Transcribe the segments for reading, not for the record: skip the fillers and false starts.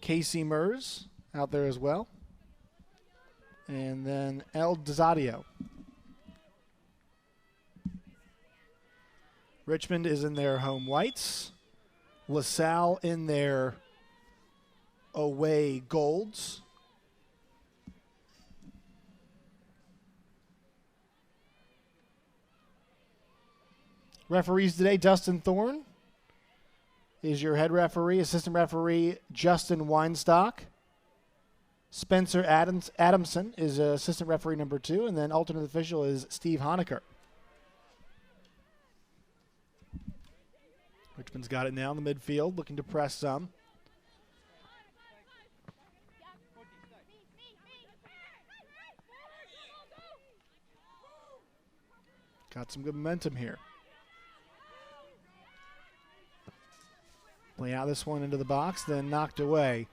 Casey Mers out there as well. And then El Desadio. Richmond is in their home whites. LaSalle in their away golds. Referees today, Dustin Thorne is your head referee. Assistant referee, Justin Weinstock. Spencer Adamson is assistant referee number 2. And then alternate official is Steve Honecker. Richmond's got it now in the midfield, looking to press some. Got some good momentum here. Play out this one into the box, then knocked away.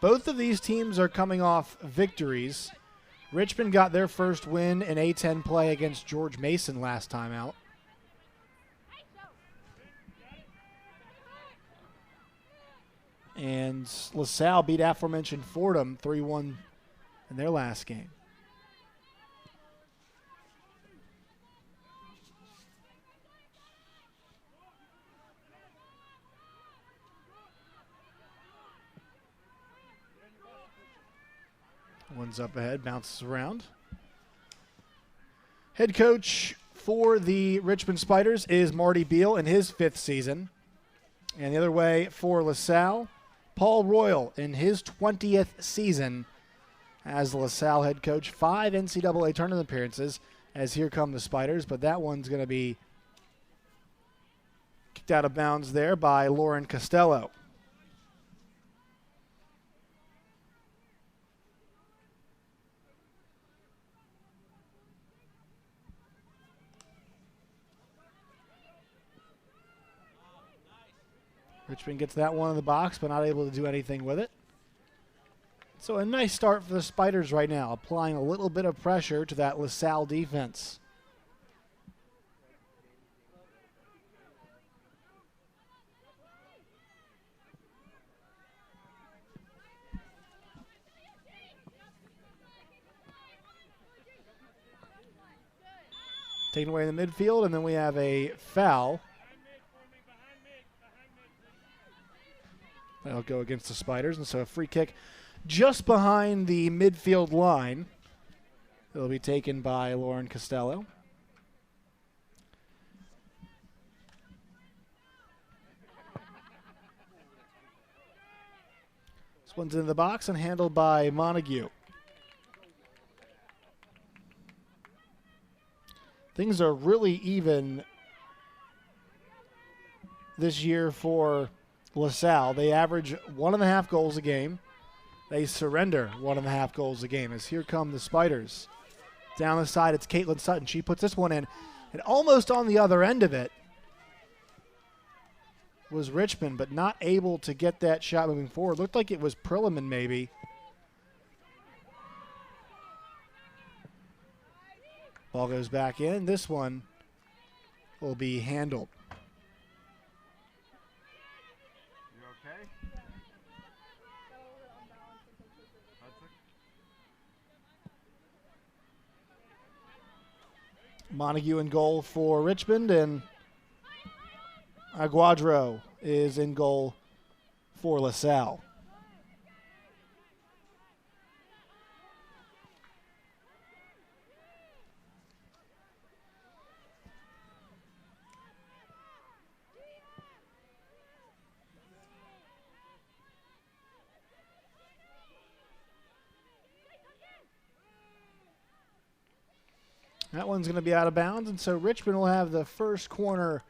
Both of these teams are coming off victories. Richmond got their first win in A10 play against George Mason last time out. And LaSalle beat aforementioned Fordham 3-1 in their last game. One's up ahead, bounces around. Head coach for the Richmond Spiders is Marty Beal in his 5th season. And the other way for LaSalle, Paul Royal in his 20th season as the LaSalle head coach. 5 NCAA tournament appearances as here come the Spiders, but that one's going to be kicked out of bounds there by Lauren Costello. Richmond gets that one in the box, but not able to do anything with it. So a nice start for the Spiders right now, applying a little bit of pressure to that LaSalle defense. Taken away in the midfield, and then we have a foul. That'll go against the Spiders, and so a free kick just behind the midfield line. It'll be taken by Lauren Costello. This one's in the box and handled by Montague. Things are really even this year for LaSalle. They average 1.5 goals a game. They surrender 1.5 goals a game as here come the Spiders. Down the side, it's Caitlin Sutton. She puts this one in, and almost on the other end of it was Richmond, but not able to get that shot moving forward. Looked like it was Perlman maybe. Ball goes back in. This one will be handled. Montague in goal for Richmond, and Aguadro is in goal for LaSalle. That one's going to be out of bounds, and so Richmond will have the first corner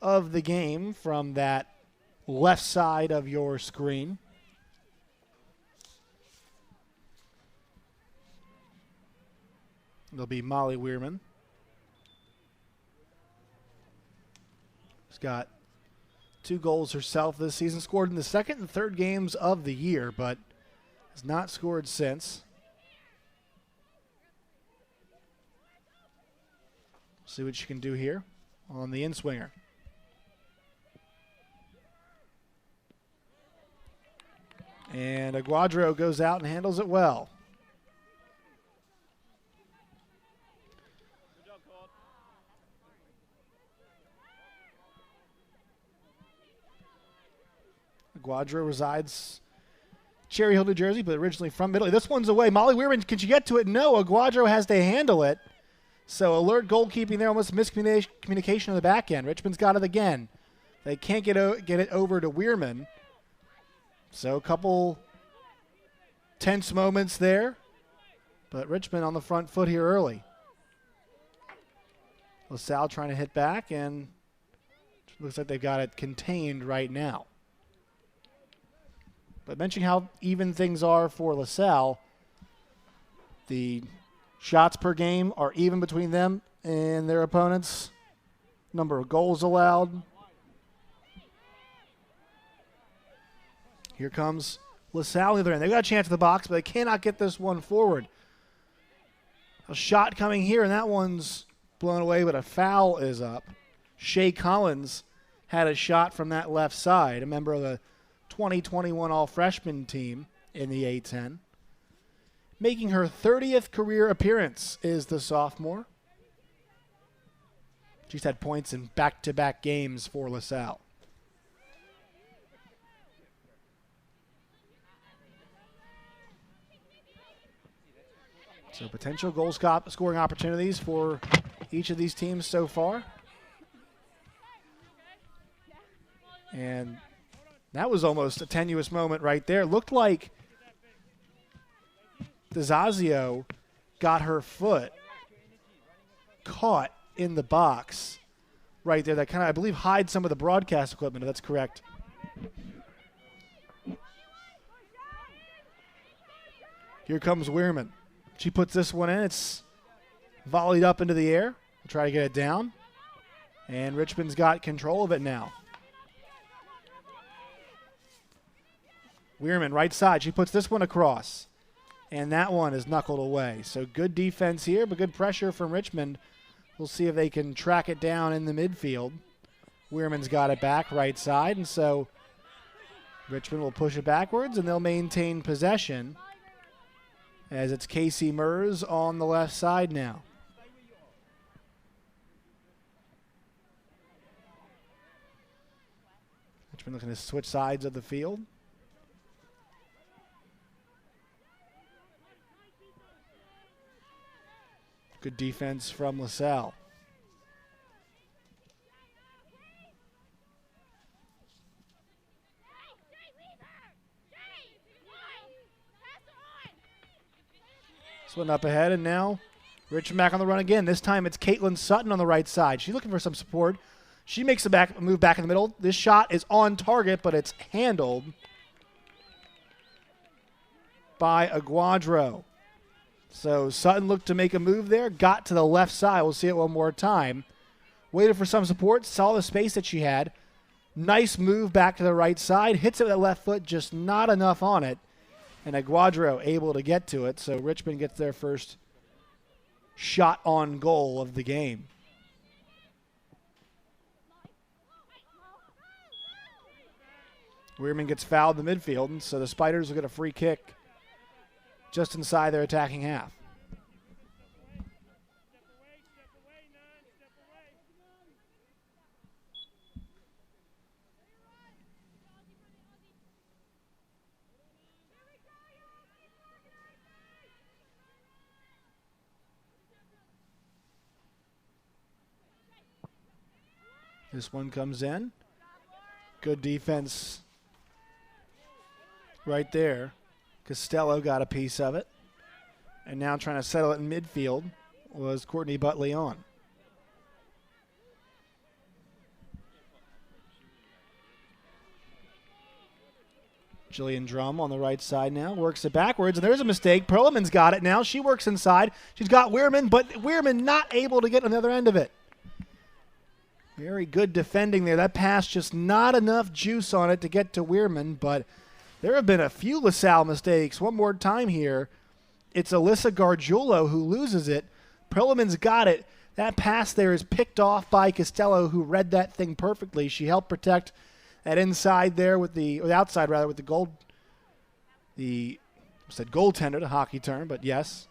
of the game from that left side of your screen. It'll be Molly Weirman. She's got 2 goals herself this season, scored in the 2nd and 3rd games of the year, but has not scored since. See what she can do here on the in-swinger. And Aguadro goes out and handles it well. Aguadro resides Cherry Hill, New Jersey, but originally from Italy. This one's away. Molly Weirman, can she get to it? No, Aguadro has to handle it. So alert goalkeeping there, almost miscommunication on the back end. Richmond's got it again. They can't get it over to Weirman. So a couple tense moments there, but Richmond on the front foot here early. LaSalle trying to hit back, and looks like they've got it contained right now. But mentioning how even things are for LaSalle, the shots per game are even between them and their opponents. Number of goals allowed. Here comes LaSalle on the other end. They've got a chance at the box, but they cannot get this one forward. A shot coming here, and that one's blown away, but a foul is up. Shea Collins had a shot from that left side, a member of the 2021 All-Freshman team in the A-10. Making her 30th career appearance is the sophomore. She's had points in back-to-back games for LaSalle. So potential goal scoring opportunities for each of these teams so far. And that was almost a tenuous moment right there. Looked like DeZazio got her foot caught in the box right there. That kind of, I believe, hides some of the broadcast equipment, if that's correct. Here comes Weirman. She puts this one in. It's volleyed up into the air. We'll try to get it down. And Richmond's got control of it now. Weirman, right side. She puts this one across. And that one is knuckled away. So good defense here, but good pressure from Richmond. We'll see if they can track it down in the midfield. Weirman's got it back, right side. And so Richmond will push it backwards, and they'll maintain possession, as it's Casey Mers on the left side now. Richmond looking to switch sides of the field. Good defense from LaSalle. One up ahead, and now Richmond back on the run again. This time it's Caitlin Sutton on the right side. She's looking for some support. She makes a move back in the middle. This shot is on target, but it's handled by Aguadro. So Sutton looked to make a move there, got to the left side. We'll see it one more time. Waited for some support, saw the space that she had. Nice move back to the right side. Hits it with that left foot, just not enough on it. And Aguadro able to get to it, so Richmond gets their first shot on goal of the game. Weirman gets fouled in the midfield, and so the Spiders will get a free kick just inside their attacking half. This one comes in. Good defense right there. Costello got a piece of it. And now trying to settle it in midfield was Courtney Butley on. Jillian Drum on the right side now. Works it backwards, and there's a mistake. Perlman's got it now. She works inside. She's got Weirman, but Weirman not able to get on the other end of it. Very good defending there. That pass just not enough juice on it to get to Weirman, but there have been a few LaSalle mistakes. One more time here. It's Alyssa Gargiulo who loses it. Perlman's got it. That pass there is picked off by Costello, who read that thing perfectly. She helped protect that inside there with the, or the outside rather, with the goal the, I said goaltender, the hockey term, but yes,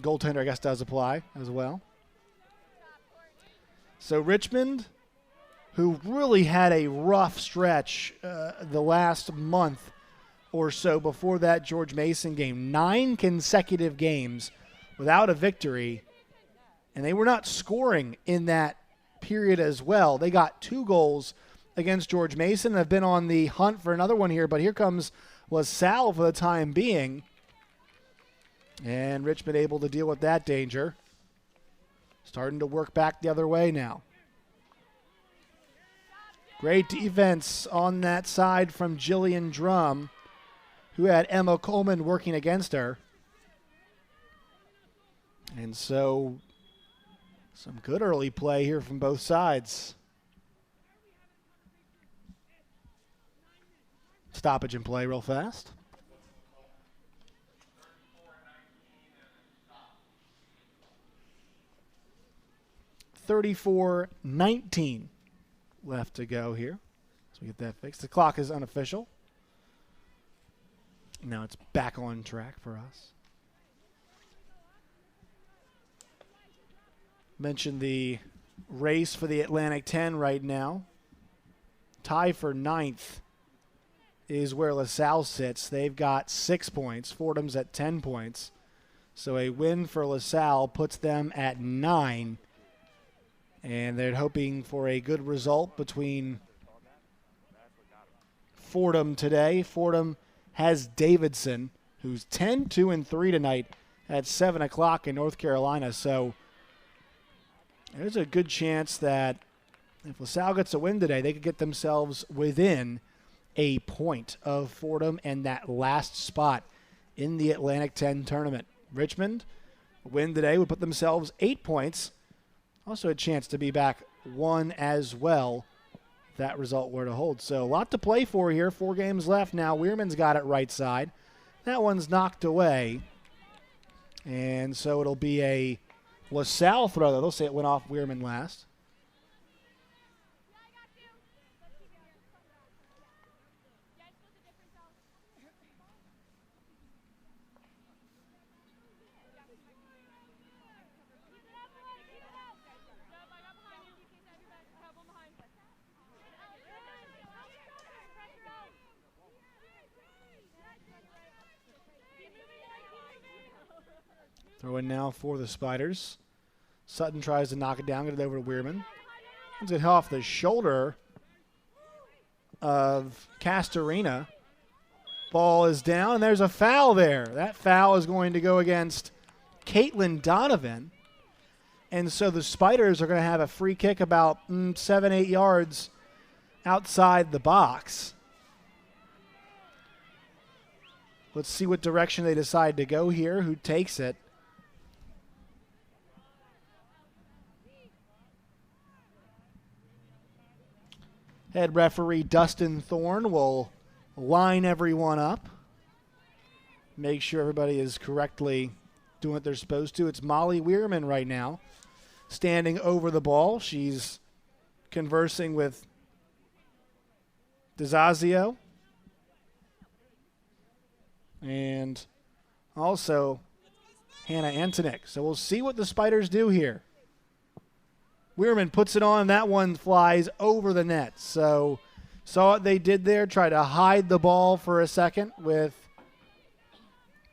goaltender I guess does apply as well. So Richmond, who really had a rough stretch the last month or so before that George Mason game, 9 consecutive games without a victory, and they were not scoring in that period as well. They got 2 goals against George Mason and have been on the hunt for another one here, but here comes Salle for the time being, and Richmond able to deal with that danger. Starting to work back the other way now. Great defense on that side from Jillian Drum, who had Emma Coleman working against her. And so some good early play here from both sides. Stoppage in play real fast. .34-19 left to go here. So we get that fixed. The clock is unofficial. Now it's back on track for us. Mentioned the race for the Atlantic 10 right now. Tie for 9th is where LaSalle sits. They've got 6 points. Fordham's at 10 points. So a win for LaSalle puts them at 9. And they're hoping for a good result between Fordham today. Fordham has Davidson, who's 10-2-3 tonight at 7 o'clock in North Carolina. So there's a good chance that if LaSalle gets a win today, they could get themselves within a point of Fordham and that last spot in the Atlantic 10 tournament. Richmond, a win today would put themselves 8 points. Also a chance to be back 1 as well if that result were to hold. So a lot to play for here. 4 games left now. Weirman's got it right side. That one's knocked away. And so it'll be a LaSalle throw. They'll say it went off Weirman last. Throw in now for the Spiders. Sutton tries to knock it down, get it over to Weirman. He's going to hit off the shoulder of Castorina. Ball is down, and there's a foul there. That foul is going to go against Caitlin Donovan. And so the Spiders are going to have a free kick about 7-8 yards outside the box. Let's see what direction they decide to go here, who takes it. Head referee Dustin Thorne will line everyone up. Make sure everybody is correctly doing what they're supposed to. It's Molly Weirman right now standing over the ball. She's conversing with DeZazio and also Hannah Antonick. So we'll see what the Spiders do here. Weirman puts it on. That one flies over the net. So saw what they did there. Try to hide the ball for a second with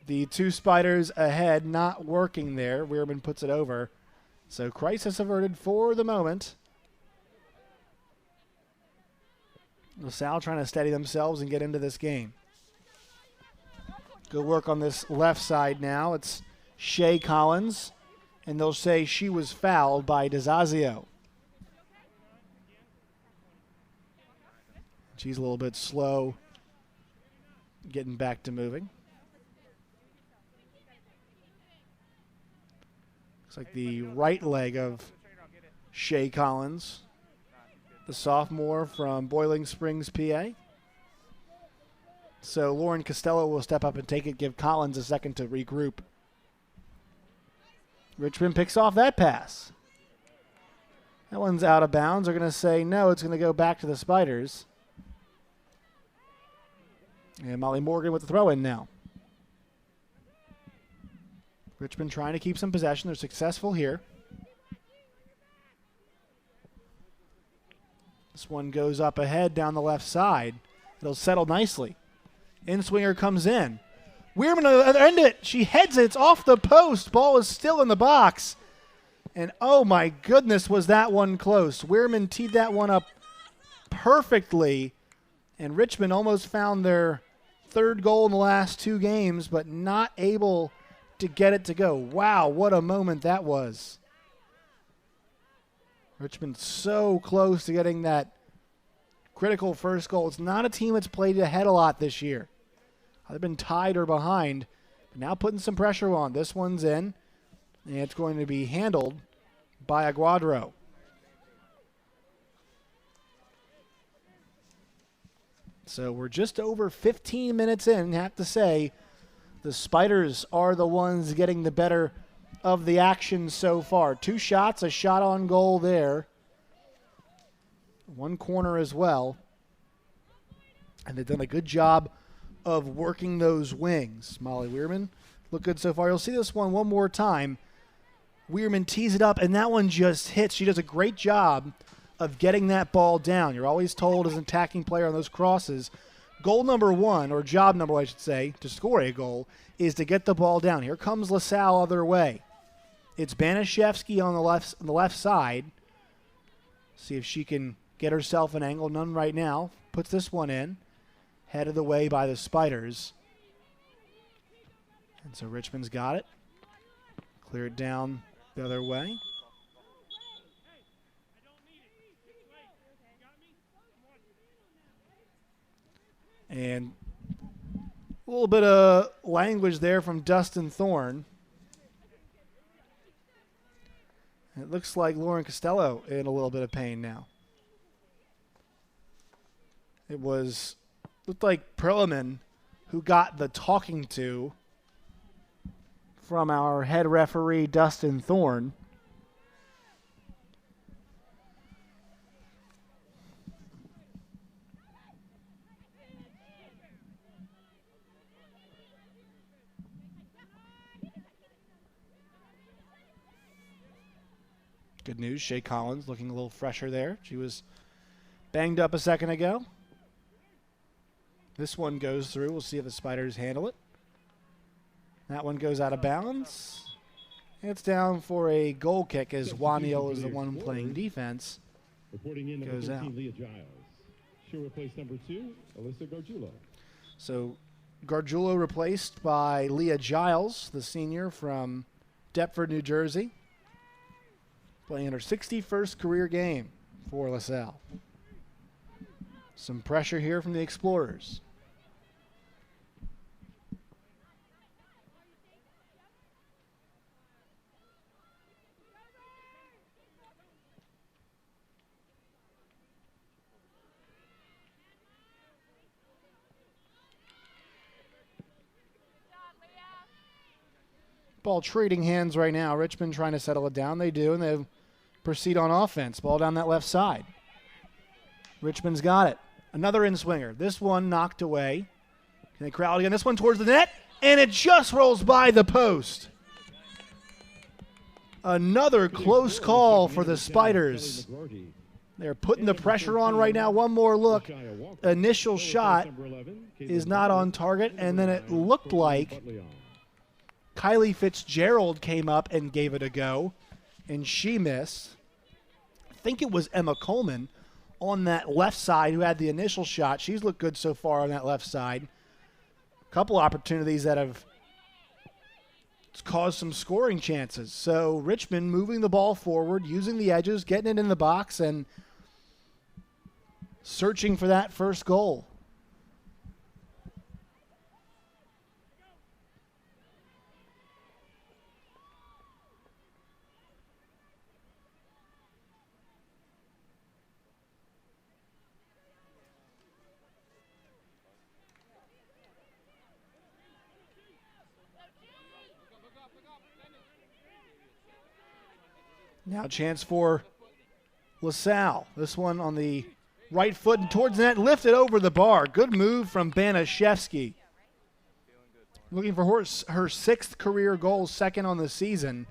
the 2 Spiders ahead not working there. Weirman puts it over. So crisis averted for the moment. LaSalle trying to steady themselves and get into this game. Good work on this left side now. It's Shea Collins. And they'll say she was fouled by DeZazio. She's a little bit slow getting back to moving. Looks like the right leg of Shea Collins, the sophomore from Boiling Springs, PA. So Lauren Costello will step up and take it, give Collins a second to regroup. Richmond picks off that pass. That one's out of bounds. They're going to say no, it's going to go back to the Spiders. And Molly Morgan with the throw in now. Richmond trying to keep some possession. They're successful here. This one goes up ahead down the left side. It'll settle nicely. In-swinger comes in. Weirman will end it. She heads it. It's off the post. Ball is still in the box. And oh my goodness, was that one close. Weirman teed that one up perfectly. And Richmond almost found their third goal in the last 2 games, but not able to get it to go. Wow, what a moment that was. Richmond so close to getting that critical first goal. It's not a team that's played ahead a lot this year. They've been tied or behind, but now putting some pressure on. This one's in, and it's going to be handled by Aguadro. So we're just over 15 minutes in. I have to say, the Spiders are the ones getting the better of the action so far. 2 shots, a shot on goal there. 1 corner as well. And they've done a good job of working those wings. Molly Weirman look good so far. You'll see this one more time. Weirman tees it up, and that one just hits. She does a great job of getting that ball down. You're always told as an attacking player on those crosses, goal number 1, or job number 1, I should say, to score a goal, is to get the ball down. Here comes LaSalle other way. It's Banaszewski on the left side. See if she can get herself an angle. None right now. Puts this one in. Headed away by the Spiders. And so Richmond's got it. Clear it down the other way. And a little bit of language there from Dustin Thorne. It looks like Lauren Costello in a little bit of pain now. It looked like Perlman who got the talking to from our head referee, Dustin Thorne. Good news, Shea Collins looking a little fresher there. She was banged up a second ago. This one goes through. We'll see if the Spiders handle it. That one goes out of bounds. It's down for a goal kick as Waniel is the one playing defense. Reporting in goes out. Leah Giles. She'll replace number 2, Alyssa Gargiulo. So Gargiulo replaced by Leah Giles, the senior from Deptford, New Jersey. Playing in her 61st career game for LaSalle. Some pressure here from the Explorers. Ball trading hands right now. Richmond trying to settle it down. They do, and they proceed on offense. Ball down that left side. Richmond's got it. Another in-swinger. This one knocked away. Can they crowd again? This one towards the net, and it just rolls by the post. Another close call for the Spiders. They're putting the pressure on right now. One more look. Initial shot is not on target, and then it looked like Kylie Fitzgerald came up and gave it a go, and she missed. I think it was Emma Coleman on that left side who had the initial shot. She's looked good so far on that left side. A couple opportunities that have caused some scoring chances. So Richmond moving the ball forward, using the edges, getting it in the box, and searching for that first goal. Now a chance for LaSalle. This one on the Right foot and towards the net, lifted over the bar. Good move from Banaszewski. Looking for her sixth career goal, second on the season.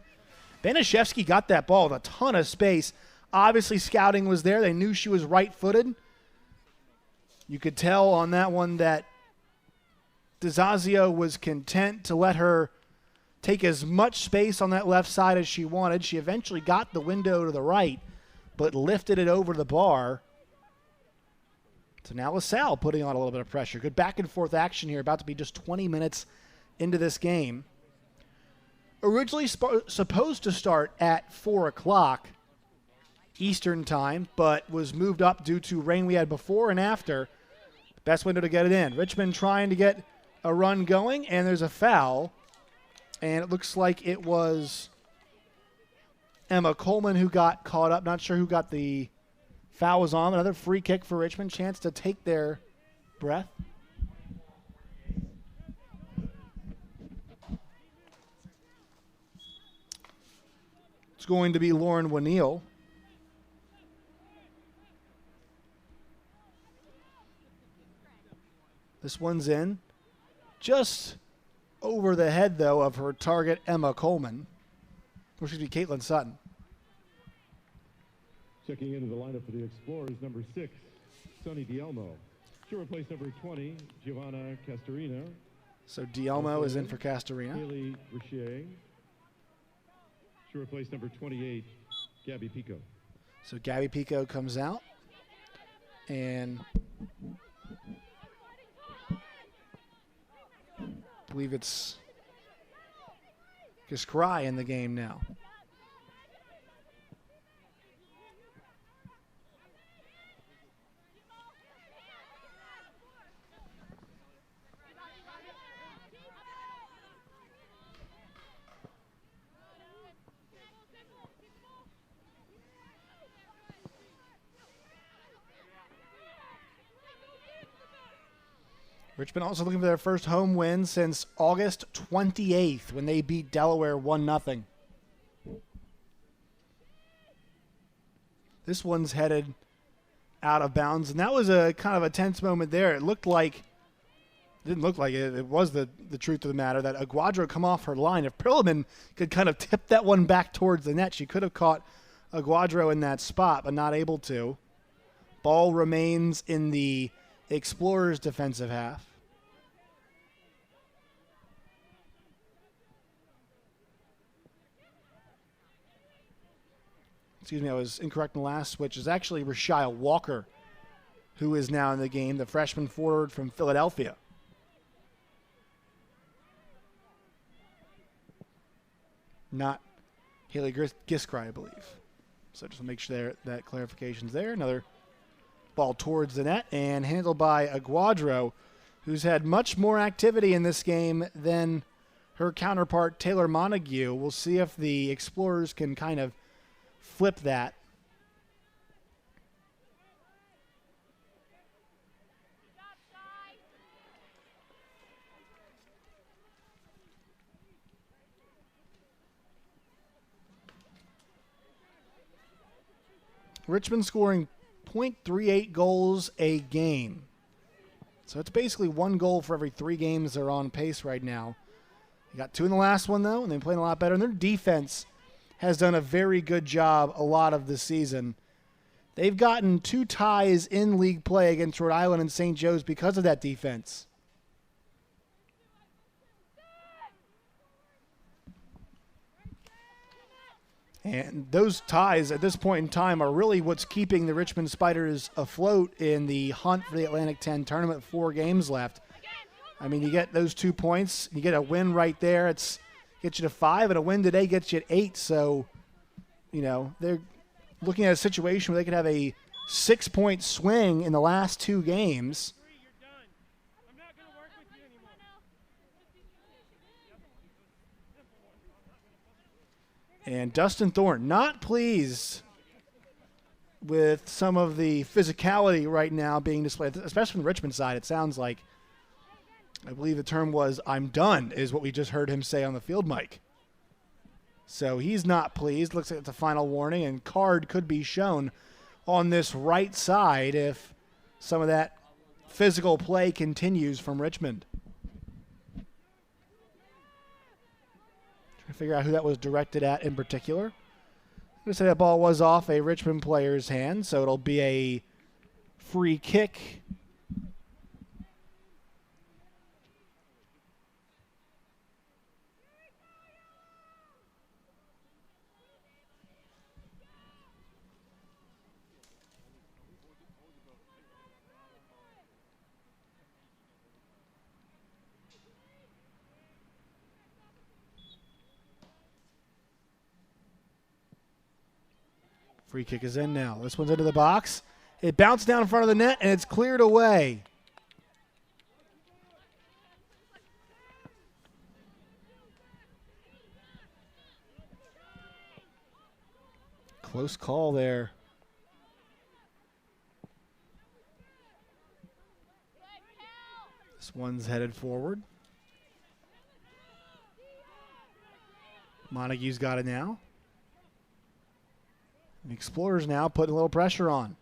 Banaszewski got that ball with a ton of space. Obviously, scouting was there. They knew she was right-footed. You could tell on that one that DeZazio was content to let her take as much space on that left side as she wanted. She eventually got the window to the right, but lifted it over the bar. So now LaSalle putting on a little bit of pressure. Good back-and-forth action here, about to be just 20 minutes into this game. Originally supposed to start at 4 o'clock Eastern time, but was moved up due to rain we had before and after. Best window to get it in. Richmond trying to get a run going, and there's a foul. And it looks like it was Emma Coleman who got caught up. Not sure who got the foul was on. Another free kick for Richmond. Chance to take their breath. It's going to be Lauren Wanneel. This one's in. Just over the head, though, of her target, Emma Coleman. Or excuse me, Caitlin Sutton. Checking into the lineup for the Explorers, number 6, Sonny Dielmo. She'll replace number 20, Giovanna Castorina. So Dielmo is in for Castorina. Haley Richier. She'll replace number 28, Gabby Pico. So Gabby Pico comes out. And I believe it's Kiskrai in the game now. Richmond also looking for their first home win since August 28th when they beat Delaware 1-0. This one's headed out of bounds, and that was a kind of a tense moment there. It didn't look like it. It was the truth of the matter that Aguadro come off her line. If Perlman could kind of tip that one back towards the net, she could have caught Aguadro in that spot, but not able to. Ball remains in the Explorers' defensive half. Excuse me, I was incorrect in the last switch. It's actually Rashia Walker who is now in the game, the freshman forward from Philadelphia. Not Haley Giskry, I believe. So just to make sure that clarification's there. Another ball towards the net and handled by Aguadro, who's had much more activity in this game than her counterpart Taylor Montague. We'll see if the Explorers can kind of flip that. Richmond scoring .38 goals a game. So it's basically one goal for every 3 games they're on pace right now. They got 2 in the last one, though, and they're playing a lot better. And their defense has done a very good job a lot of the season. They've gotten 2 ties in league play against Rhode Island and St. Joe's because of that defense. And those ties at this point in time are really what's keeping the Richmond Spiders afloat in the hunt for the Atlantic 10 tournament. 4 games left. I mean, you get those 2 points, you get a win right there. It's gets you to 5, and a win today gets you at 8. So, you know, they're looking at a situation where they could have a 6-point swing in the last 2 games. And Dustin Thorne not pleased with some of the physicality right now being displayed, especially from the Richmond side. It sounds like, I believe the term was, "I'm done," is what we just heard him say on the field mic. So he's not pleased. Looks like it's a final warning, and card could be shown on this right side if some of that physical play continues from Richmond. Trying to figure out who that was directed at in particular. I'm going to say that ball was off a Richmond player's hand, so it'll be a free kick. Free kick is in now. This one's into the box. It bounced down in front of the net, and it's cleared away. Close call there. This one's headed forward. Montague's got it now. The Explorers now putting a little pressure on.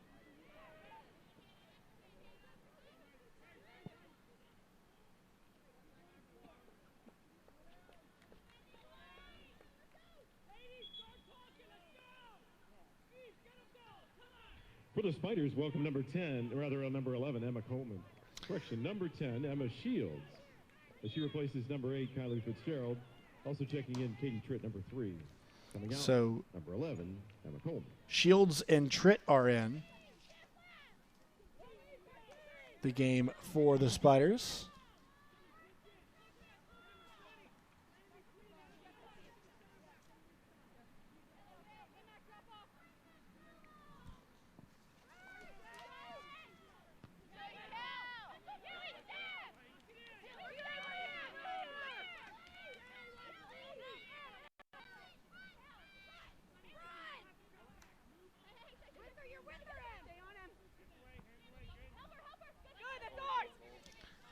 For the Spiders, welcome number 11, Emma Coleman. Correction, number 10, Emma Shields. As she replaces number 8, Kylie Fitzgerald. Also checking in, Katie Tritt, number 3. Coming out, so number 11, Emma Coleman. Shields and Tritt are in the game for the Spiders.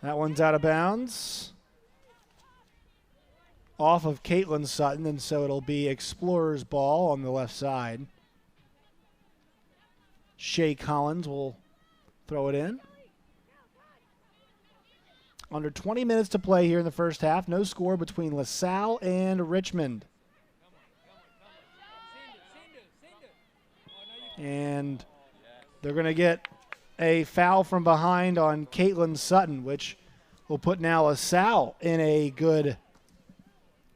That one's out of bounds. Off of Caitlin Sutton, and so it'll be Explorers' ball on the left side. Shay Collins will throw it in. Under 20 minutes to play here in the first half. No score between LaSalle and Richmond. And they're going to get a foul from behind on Caitlin Sutton, which will put now LaSalle in a good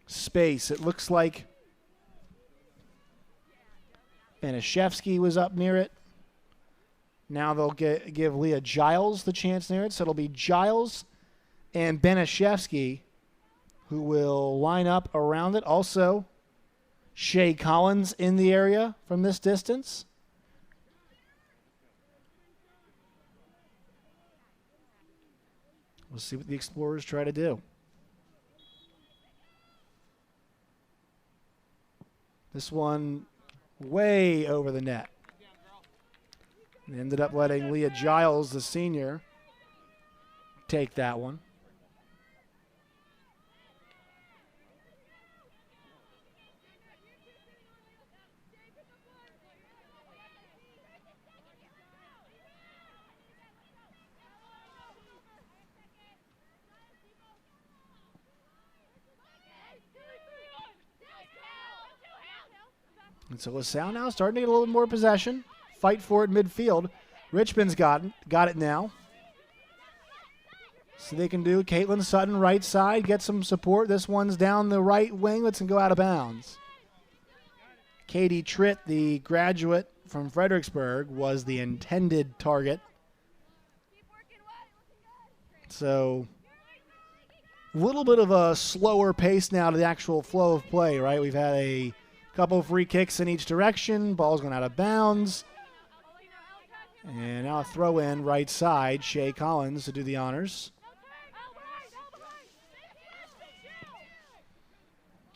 space. It looks like Banaszewski was up near it. Now they'll give Leah Giles the chance near it. So it'll be Giles and Banaszewski who will line up around it. Also, Shay Collins in the area from this distance. We'll see what the Explorers try to do. This one way over the net. They ended up letting Leah Giles, the senior, take that one. And so LaSalle now starting to get a little more possession. Fight for it midfield. Richmond's got it now. So they can do Caitlin Sutton right side, get some support. This one's down the right wing. Let's go out of bounds. Katie Tritt, the graduate from Fredericksburg, was the intended target. So a little bit of a slower pace now to the actual flow of play, right? We've had a couple free kicks in each direction. Ball's going out of bounds. And now a throw in right side. Shay Collins to do the honors.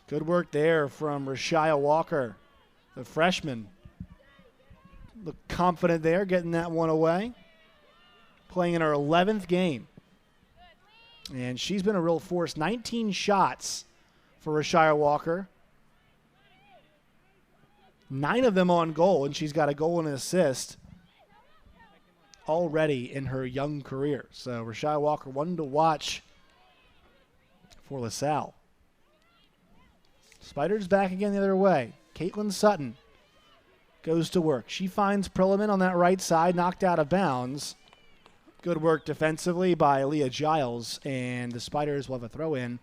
Good work there from Rashia Walker, the freshman. Looked confident there, getting that one away. Playing in her 11th game. And she's been a real force. 19 shots for Rashia Walker. 9 of them on goal, and she's got a goal and an assist. already in her young career. So Rashai Walker, one to watch for LaSalle. Spiders back again the other way. Caitlin Sutton goes to work. She finds Perlman on that right side, knocked out of bounds. Good work defensively by Leah Giles, and the Spiders will have a throw-in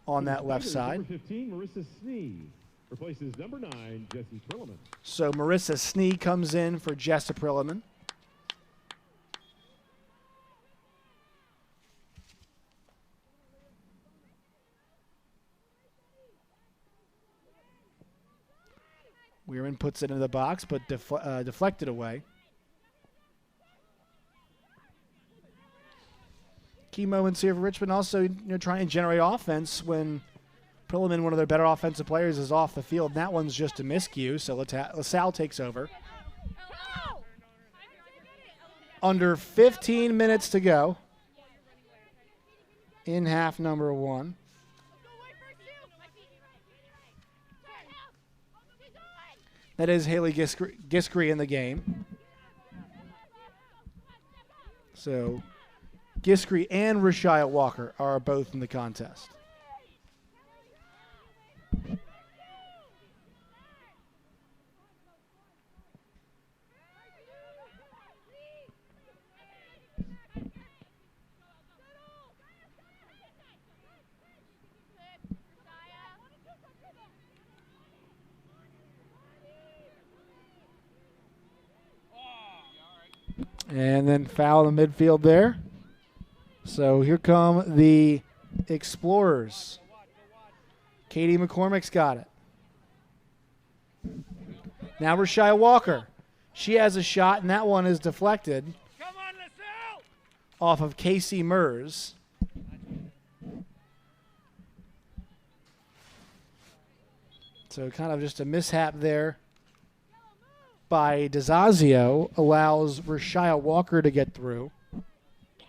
on that left side. Number 15, Marissa Snee replaces number 9, Jessie Perlman. So Marissa Snee comes in for Jessa Perlman. Weirman puts it into the box, but deflected away. Key moments here for Richmond, also trying to generate offense when Perlman, one of their better offensive players, is off the field. And that one's just a miscue, so LaSalle takes over. Under 15 minutes to go in half number 1. That is Haley Giskery in the game. So Giskery and Rashia Walker are both in the contest. And then foul in the midfield there. So here come the Explorers. Katie McCormick's got it. Now Rashia Walker. She has a shot, and that one is deflected off of Casey Mers. So kind of just a mishap there by DeZazio allows Rashia Walker to get through.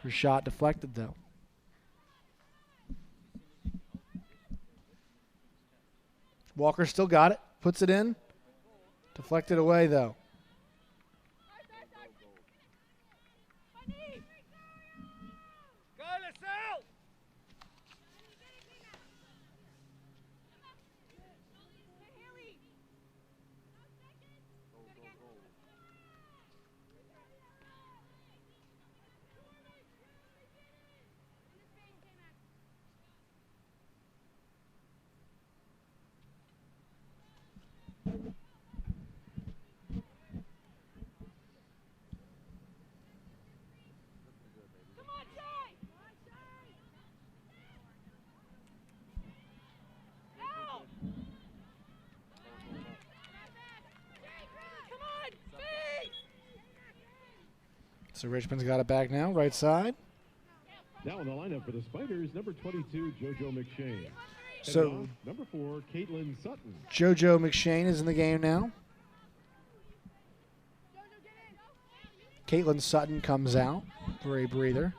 Her shot deflected, though. Walker still got it. Puts it in. Deflected away, though. So Richmond's got it back now, right side. Now in the lineup for the Spiders, number 22, JoJo McShane. So number 4, Caitlin Sutton. JoJo McShane is in the game now. Caitlin Sutton comes out for a breather.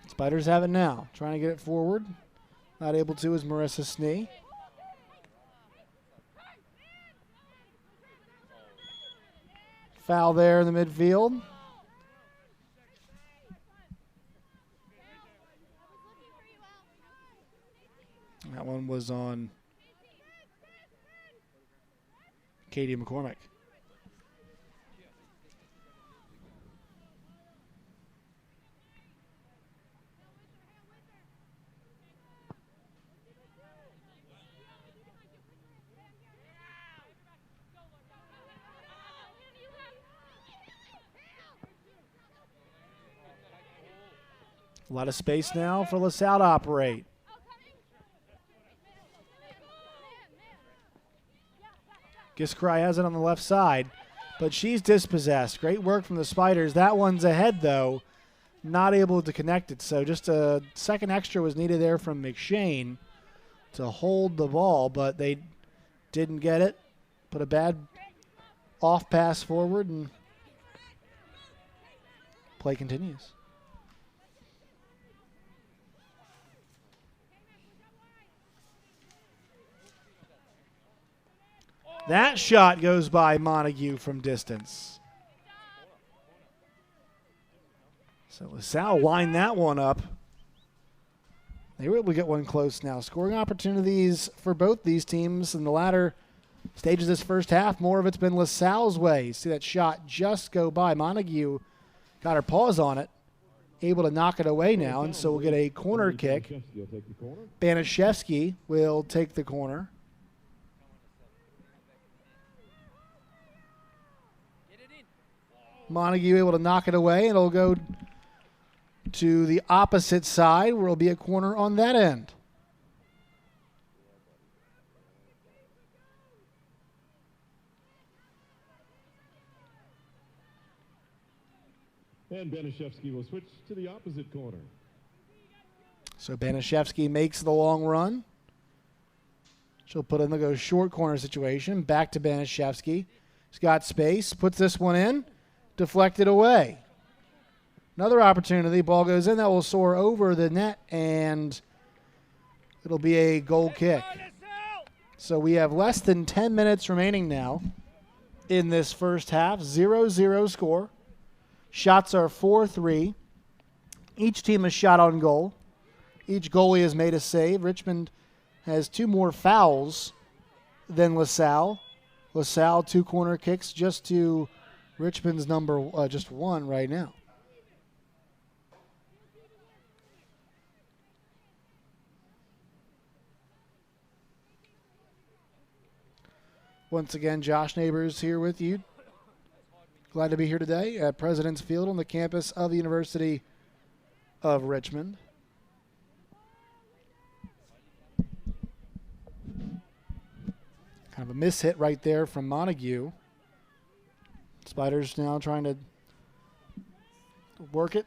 Spiders have it now, trying to get it forward. Not able to is Marissa Snee. Foul there in the midfield. That one was on Katie McCormick. A lot of space now for LaSalle to operate. Giskery has it on the left side, but she's dispossessed. Great work from the Spiders. That one's ahead, though. Not able to connect it. So just a second extra was needed there from McShane to hold the ball, but they didn't get it. Put a bad off pass forward, and play continues. That shot goes by Montague from distance. So LaSalle lined that one up. They were able to get one close now. Scoring opportunities for both these teams in the latter stages of this first half. More of it's been LaSalle's way. You see that shot just go by. Montague got her paws on it, able to knock it away now, and so we'll get a corner kick. Banaszewski will take the corner. Montague able to knock it away, and it'll go to the opposite side where it'll be a corner on that end. And Banaszewski will switch to the opposite corner. So Banaszewski makes the long run. She'll put in the go short corner situation. Back to Banaszewski. He's got space. Puts this one in. Deflected away. Another opportunity. Ball goes in. That will soar over the net, and it'll be a goal kick. So we have less than 10 minutes remaining now in this first half. 0-0 score. Shots are 4-3. Each team has shot on goal. Each goalie has made a save. Richmond has 2 more fouls than LaSalle. LaSalle 2 corner kicks just to Richmond's just 1 right now. Once again, Josh Neighbors here with you. Glad to be here today at President's Field on the campus of the University of Richmond. Kind of a miss hit right there from Montague. Spiders now trying to work it.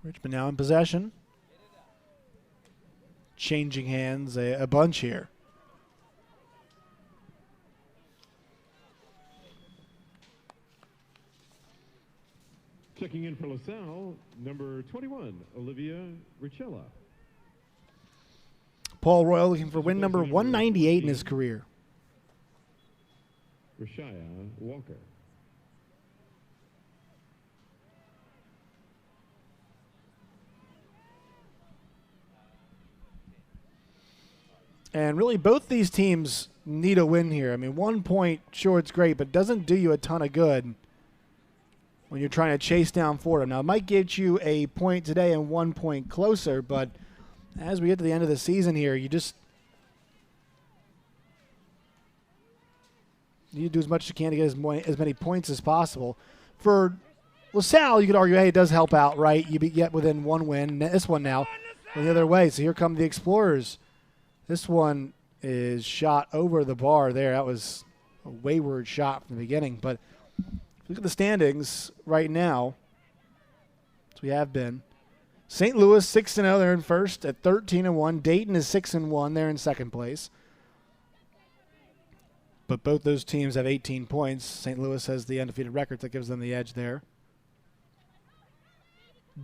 Richmond now in possession. Changing hands a bunch here. Checking in for LaSalle, number 21, Olivia Richella. Paul Royal looking for win number 198 in his career. Rashaya Walker. And really, both these teams need a win here. I mean, 1 point, sure, it's great, but doesn't do you a ton of good when you're trying to chase down Fordham. Now, it might get you a point today and 1 point closer, but as we get to the end of the season here, you need to do as much as you can to get as many points as possible. For LaSalle, you could argue, hey, it does help out, right? You get within 1 win. This one now the other way. So here come the Explorers. This one is shot over the bar there. That was a wayward shot from the beginning. But look at the standings right now. As we have been. St. Louis 6-0. They're in first at 13-1. Dayton is 6-1. They're in second place. But both those teams have 18 points. St. Louis has the undefeated record that gives them the edge there.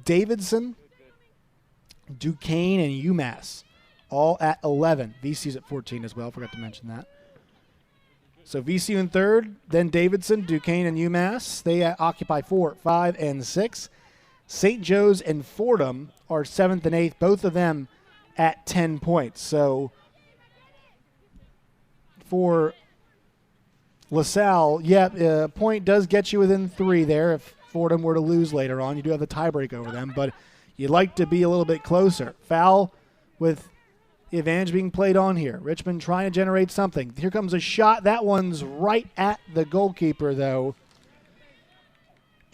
Davidson, Duquesne, and UMass all at 11. VCU's at 14 as well. Forgot to mention that. So VCU in third, then Davidson, Duquesne, and UMass. They occupy 4, 5, and 6. St. Joe's and Fordham are 7th and 8th, both of them at 10 points. So for LaSalle, a point does get you within 3 there. If Fordham were to lose later on, you do have the tiebreak over them, but you'd like to be a little bit closer. Foul with the advantage being played on here. Richmond trying to generate something. Here comes a shot. That one's right at the goalkeeper, though.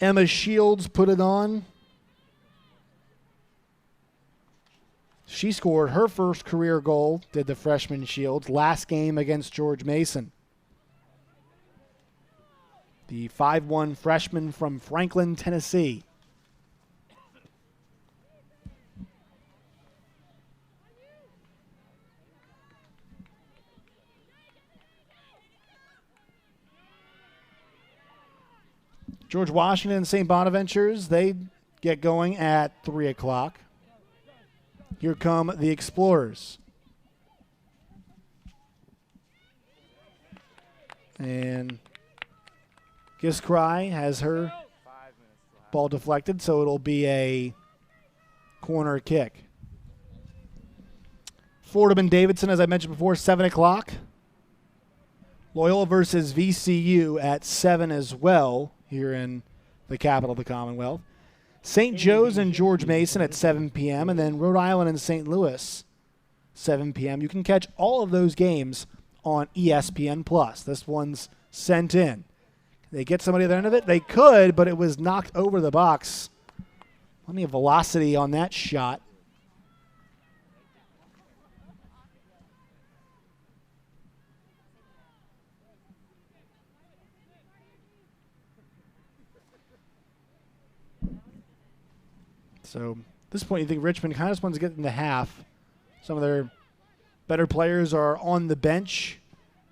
Emma Shields put it on. She scored her first career goal, did the freshman Shields, last game against George Mason. The 5'1" freshman from Franklin, Tennessee. George Washington and St. Bonaventures, they get going at 3 o'clock. Here come the Explorers. And Giscry has her ball deflected, so it'll be a corner kick. Fordham and Davidson, as I mentioned before, 7 o'clock. Loyola versus VCU at 7 as well here in the capital of the Commonwealth. St. Joe's and George Mason at 7 p.m. and then Rhode Island and St. Louis, 7 p.m. You can catch all of those games on ESPN+. This one's sent in. They get somebody at the end of it? They could, but it was knocked over the box. Plenty of velocity on that shot. So at this point, you think Richmond kind of just wants to get into half. Some of their better players are on the bench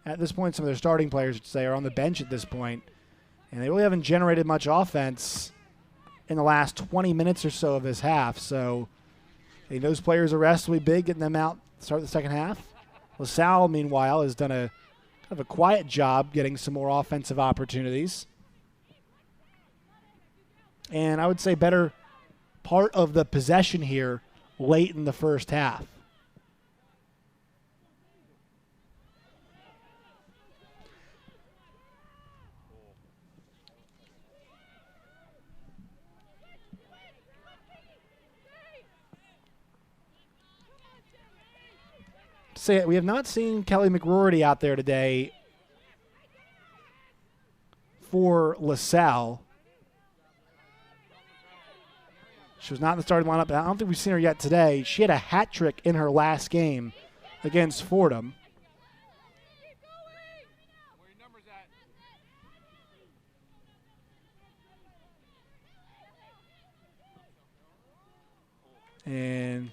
at this point. Some of their starting players, I should say, are on the bench at this point. And they really haven't generated much offense in the last 20 minutes or so of this half. So I think those players' arrests will be big, getting them out to start the second half. LaSalle, meanwhile, has done a kind of a quiet job getting some more offensive opportunities. And I would say better part of the possession here late in the first half. Say we have not seen Kelly McRory out there today for LaSalle. She was not in the starting lineup. I don't think we've seen her yet today. She had a hat trick in her last game against Fordham. And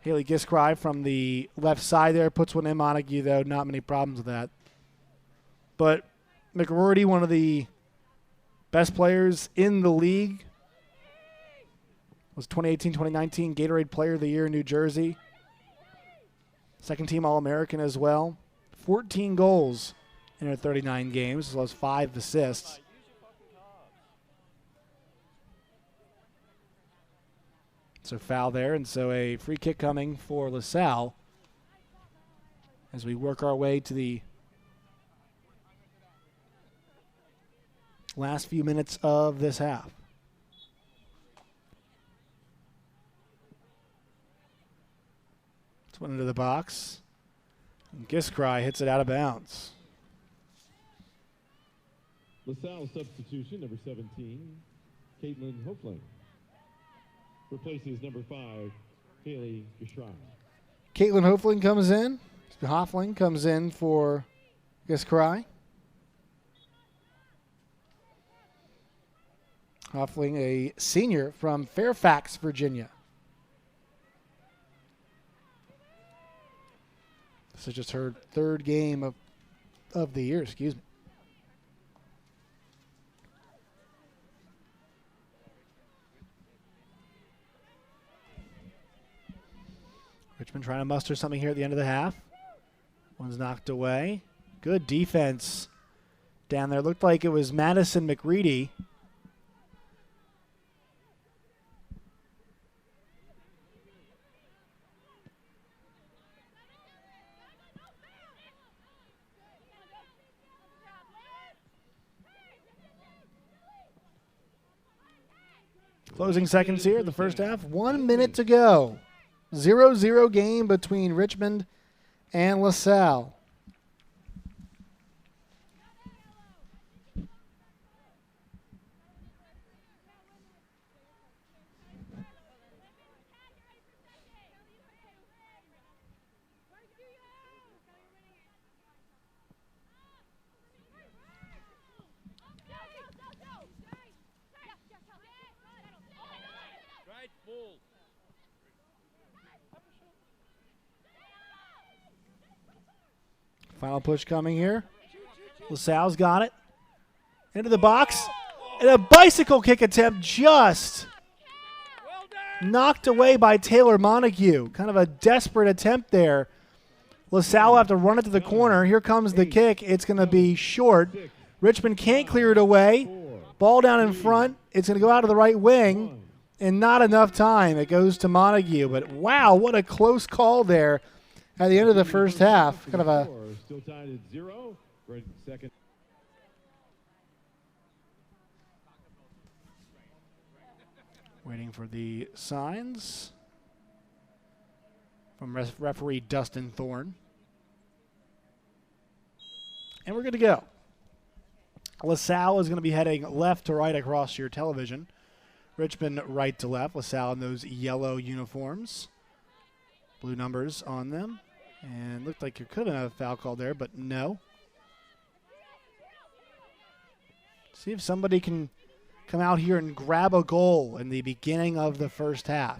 Haley Giscry from the left side there puts one in. Montague, though, not many problems with that. But McRory, one of the best players in the league, was 2018-2019 Gatorade Player of the Year in New Jersey. Second team All-American as well. 14 goals in her 39 games, as well as 5 assists. So foul there, and so a free kick coming for LaSalle as we work our way to the last few minutes of this half. It's one into the box. And Giscry hits it out of bounds. LaSalle substitution, number 17, Caitlin Hofling. Replaces number 5, Haley Giscry. Caitlin Hofling comes in. Hoffling comes in for Giscry. Hoffling, a senior from Fairfax, Virginia. This is just her third game of the year, excuse me. Richmond trying to muster something here at the end of the half. One's knocked away. Good defense down there. Looked like it was Madison McReady. Closing seconds here, the first half. 1 minute to go. 0-0 game between Richmond and LaSalle. Final push coming here. LaSalle's got it. Into the box. And a bicycle kick attempt just knocked away by Taylor Montague. Kind of a desperate attempt there. LaSalle will have to run it to the corner. Here comes the kick. It's going to be short. Richmond can't clear it away. Ball down in front. It's going to go out to the right wing. And not enough time. It goes to Montague. But wow, what a close call there at the end of the first half. Kind of a still tied at 0. Second. Waiting for the signs from referee Dustin Thorne. And we're good to go. LaSalle is going to be heading left to right across your television. Richmond right to left. LaSalle in those yellow uniforms. Blue numbers on them. And looked like there could have been a foul call there, but no. See if somebody can come out here and grab a goal in the beginning of the first half.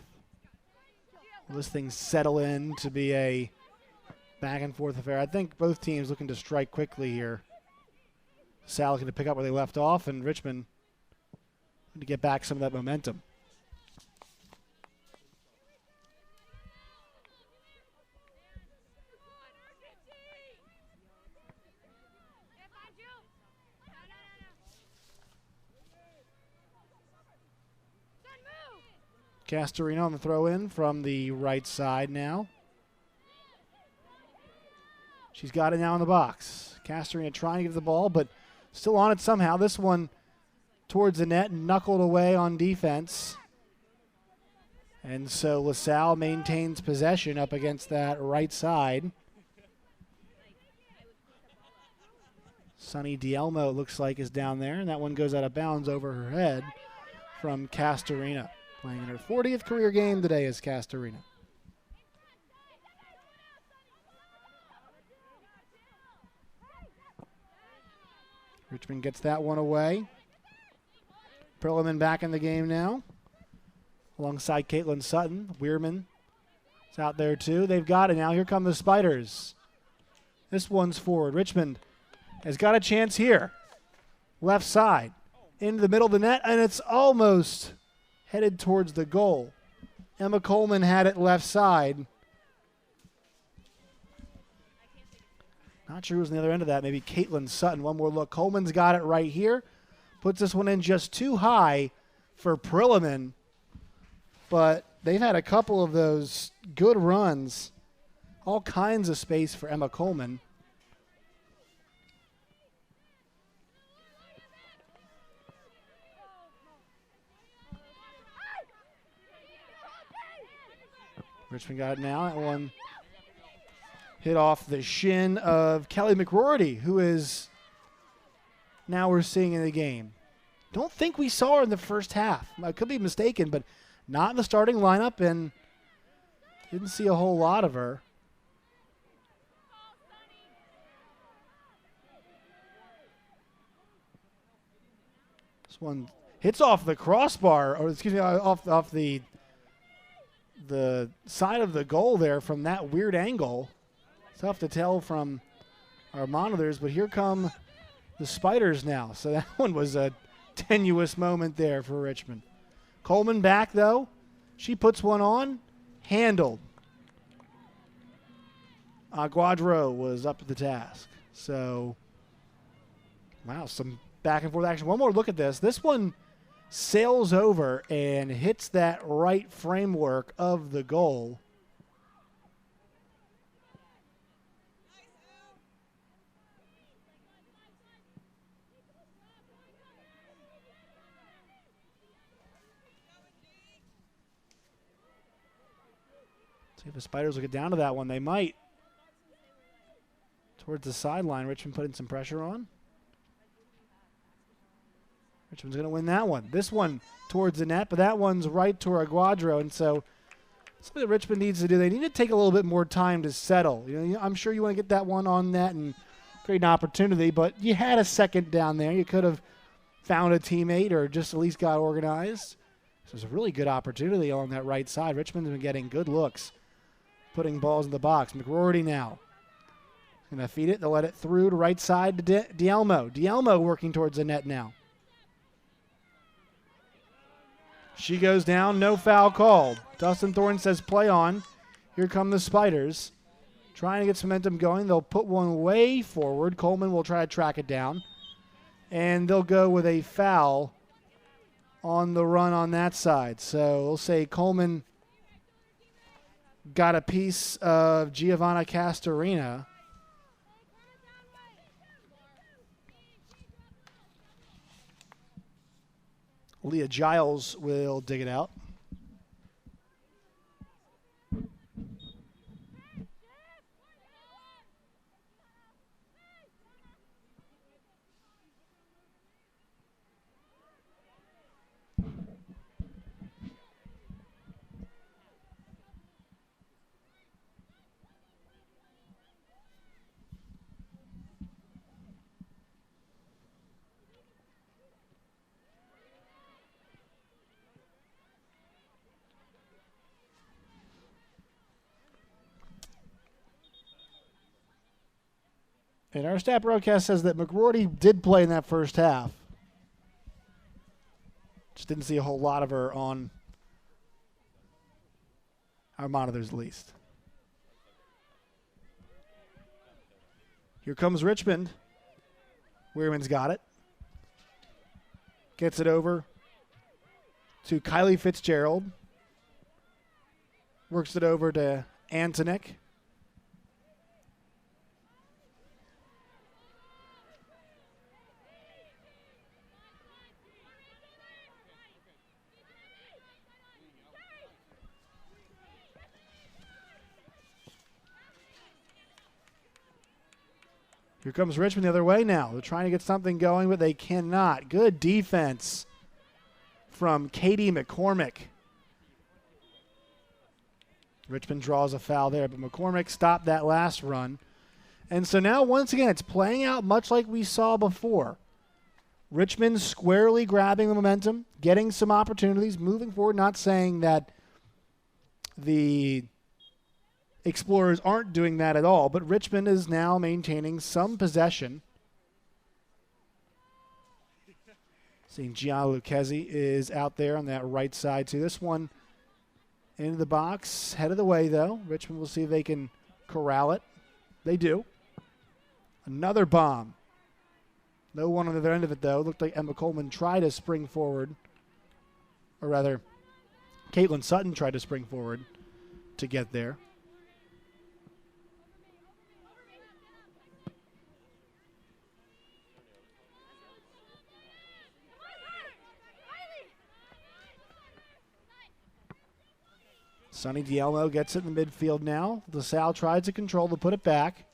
Will this thing settle in to be a back and forth affair? I think both teams looking to strike quickly here. Salle looking to pick up where they left off, and Richmond to get back some of that momentum. Castorino on the throw in from the right side now. She's got it now in the box. Castorino trying to get the ball, but still on it somehow. This one towards the net, knuckled away on defense. And so LaSalle maintains possession up against that right side. Sunny Dielmo, it looks like, is down there, and that one goes out of bounds over her head from Castorina. Playing in her 40th career game today is Castorina. Richmond gets that one away. Perlman back in the game now, alongside Caitlin Sutton. Weirman is out there too. They've got it now. Here come the Spiders. This one's forward. Richmond has got a chance here. Left side. Into the middle of the net, and it's almost headed towards the goal. Emma Coleman had it left side. Not sure who's on the other end of that. Maybe Caitlin Sutton. One more look. Coleman's got it right here. Puts this one in just too high for Perlman. But they've had a couple of those good runs. All kinds of space for Emma Coleman. Richmond got it now. That one hit off the shin of Kelly McRory, who is now we're seeing in the game. Don't think we saw her in the first half. I could be mistaken, but not in the starting lineup, and didn't see a whole lot of her. This one hits off the crossbar, or excuse me, off the side of the goal there from that weird angle. It's tough to tell from our monitors, but here come the Spiders now. So that one was a tenuous moment there for Richmond. Coleman back, though. She puts one on. Handled. Aguadro was up to the task. So, wow, some back and forth action. One more look at this. This one sails over and hits that right framework of the goal. See if the Spiders will get down to that one. They might. Towards the sideline, Richmond putting some pressure on. Richmond's going to win that one. This one towards the net, but that one's right to Aguadro. And so something that Richmond needs to do, they need to take a little bit more time to settle. You know, I'm sure you want to get that one on net and create an opportunity, but you had a second down there. You could have found a teammate or just at least got organized. So it's a really good opportunity on that right side. Richmond's been getting good looks, putting balls in the box. McRory now. Gonna feed it. They'll let it through to right side to Dielmo. Dielmo working towards the net now. She goes down. No foul called. Dustin Thorne says play on. Here come the Spiders. Trying to get some momentum going. They'll put one way forward. Coleman will try to track it down. And they'll go with a foul on the run on that side. So we'll say Coleman got a piece of Giovanna Castorina. Leah Giles will dig it out. And our stat broadcast says that McRory did play in that first half. Just didn't see a whole lot of her on our monitors, at least. Here comes Richmond. Weirman's got it. Gets it over to Kylie Fitzgerald. Works it over to Antonik. Here comes Richmond the other way now. They're trying to get something going, but they cannot. Good defense from Katie McCormick. Richmond draws a foul there, but McCormick stopped that last run. And so now, once again, it's playing out much like we saw before. Richmond squarely grabbing the momentum, getting some opportunities, moving forward, not saying that the Explorers aren't doing that at all, but Richmond is now maintaining some possession. Seeing Gianna Lucchesi is out there on that right side too. This one into the box, head of the way though. Richmond will see if they can corral it. They do. Another bomb. No one on the other end of it though. Looked like Emma Coleman tried to spring forward, or rather, Caitlin Sutton tried to spring forward to get there. Sonny Dielmo gets it in the midfield now. LaSalle tries to control to put it back.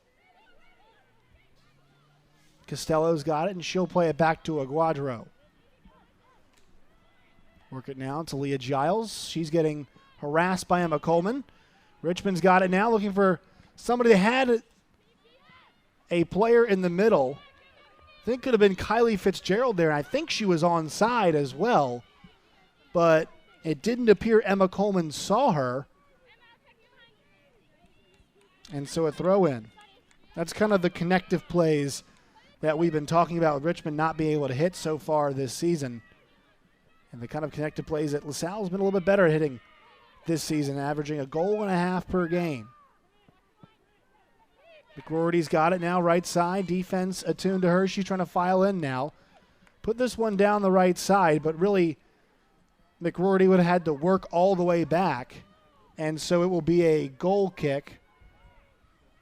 Costello's got it, and she'll play it back to Aguadro. Work it now to Leah Giles. She's getting harassed by Emma Coleman. Richmond's got it now, looking for somebody that had a player in the middle. I think could have been Kylie Fitzgerald there, and I think she was onside as well. But it didn't appear Emma Coleman saw her. And so a throw in. That's kind of the connective plays that we've been talking about with Richmond not being able to hit so far this season. And the kind of connective plays that LaSalle's been a little bit better at hitting this season, averaging a goal and a half per game. McRory's got it now, right side. Defense attuned to her. She's trying to file in now. Put this one down the right side, but really McRory would have had to work all the way back, and so it will be a goal kick.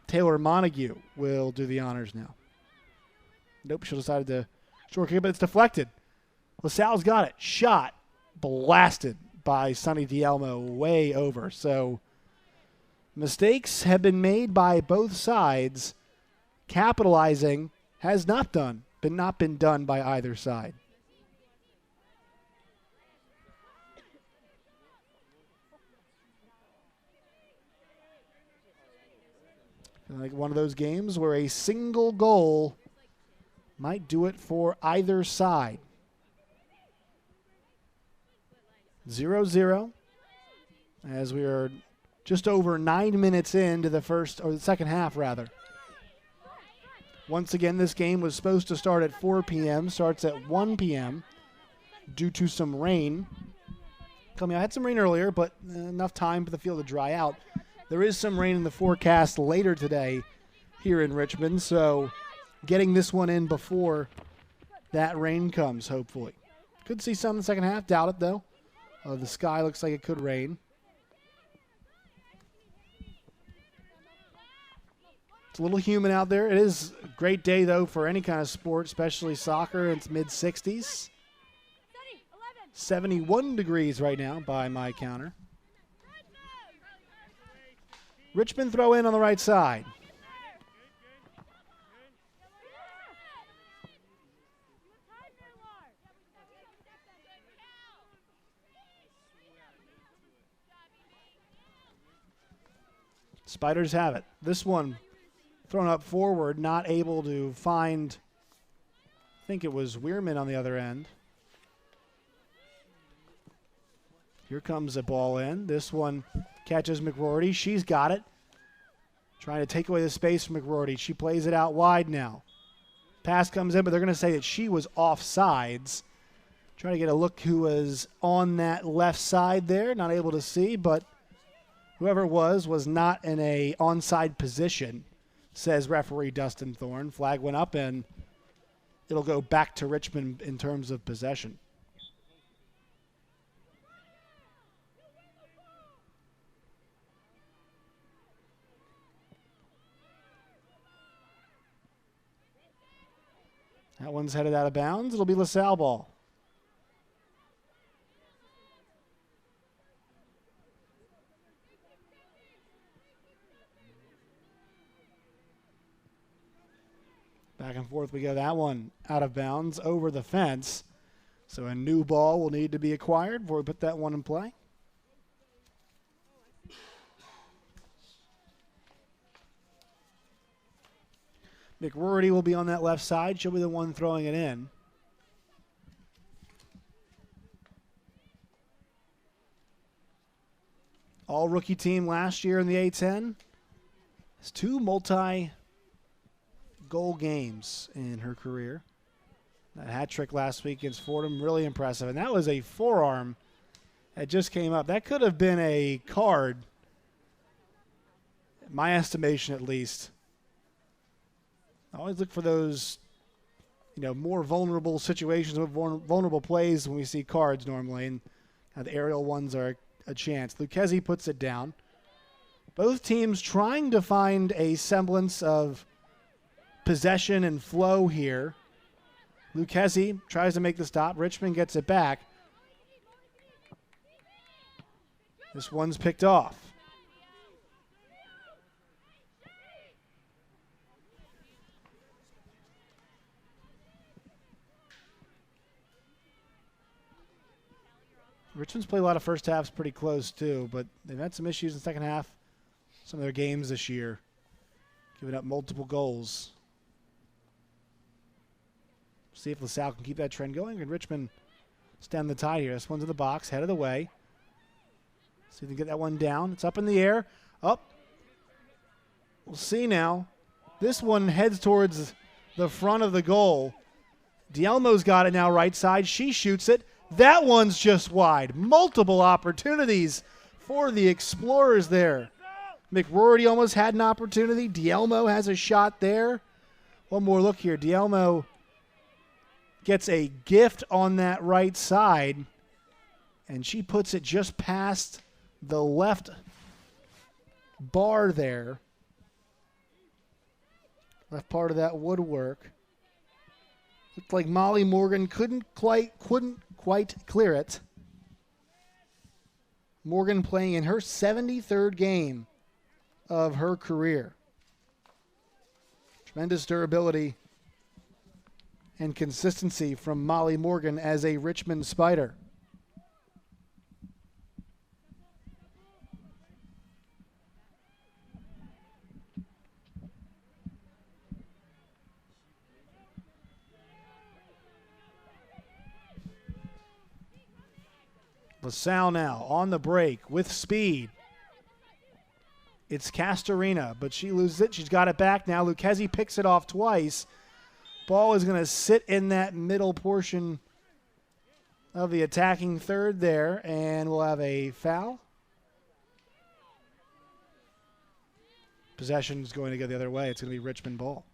Taylor Montague will do the honors now. Nope, she decided to short kick, but it's deflected. LaSalle's got it. Shot. Blasted by Sonny Dielmo way over. So mistakes have been made by both sides. Capitalizing has not been done by either side. Like one of those games where a single goal might do it for either side. 0-0 as we are just over 9 minutes into the second half rather. Once again, this game was supposed to start at 4 p.m., starts at 1 p.m. due to some rain. I had some rain earlier, but enough time for the field to dry out. There is some rain in the forecast later today here in Richmond, so getting this one in before that rain comes, hopefully. Could see some in the second half. Doubt it, though. The sky looks like it could rain. It's a little humid out there. It is a great day, though, for any kind of sport, especially soccer. It's mid-60s. 71 degrees right now by my counter. Richmond throw in on the right side. Spiders have it. This one thrown up forward, not able to find, I think it was Weirman on the other end. Here comes a ball in. This one catches McRoarty. She's got it. Trying to take away the space from McRoarty. She plays it out wide now. Pass comes in, but they're going to say that she was offsides. Trying to get a look who was on that left side there. Not able to see, but whoever it was not in a onside position, says referee Dustin Thorne. Flag went up, and it'll go back to Richmond in terms of possession. That one's headed out of bounds. It'll be LaSalle ball. Back and forth we go. That one out of bounds over the fence. So a new ball will need to be acquired before we put that one in play. McRoarty will be on that left side. She'll be the one throwing it in. All rookie team last year in the A-10. Has 2 multi-goal games in her career. That hat trick last week against Fordham, really impressive. And that was a forearm that just came up. That could have been a card, in my estimation at least. I always look for those, more vulnerable situations, vulnerable plays when we see cards normally, and the aerial ones are a chance. Lucchesi puts it down. Both teams trying to find a semblance of possession and flow here. Lucchesi tries to make the stop. Richmond gets it back. This one's picked off. Richmond's played a lot of first halves pretty close, too, but they've had some issues in the second half. Some of their games this year, giving up multiple goals. See if LaSalle can keep that trend going, and Richmond stem the tide here. This one's in the box, head of the way. See if they can get that one down. It's up in the air. Up. We'll see now. This one heads towards the front of the goal. Dielmo's got it now right side. She shoots it. That one's just wide. Multiple opportunities for the Explorers there. McRoarty almost had an opportunity. Dielmo has a shot there. One more look here. Dielmo gets a gift on that right side, and she puts it just past the left bar there. Left part of that woodwork. Looked like Molly Morgan couldn't quite clear it. Morgan playing in her 73rd game of her career. Tremendous durability and consistency from Molly Morgan as a Richmond Spider. LaSalle now on the break with speed. It's Castorina, but she loses it. She's got it back now. Lucchesi picks it off twice. Ball is going to sit in that middle portion of the attacking third there, and we'll have a foul. Possession is going to go the other way. It's going to be Richmond ball.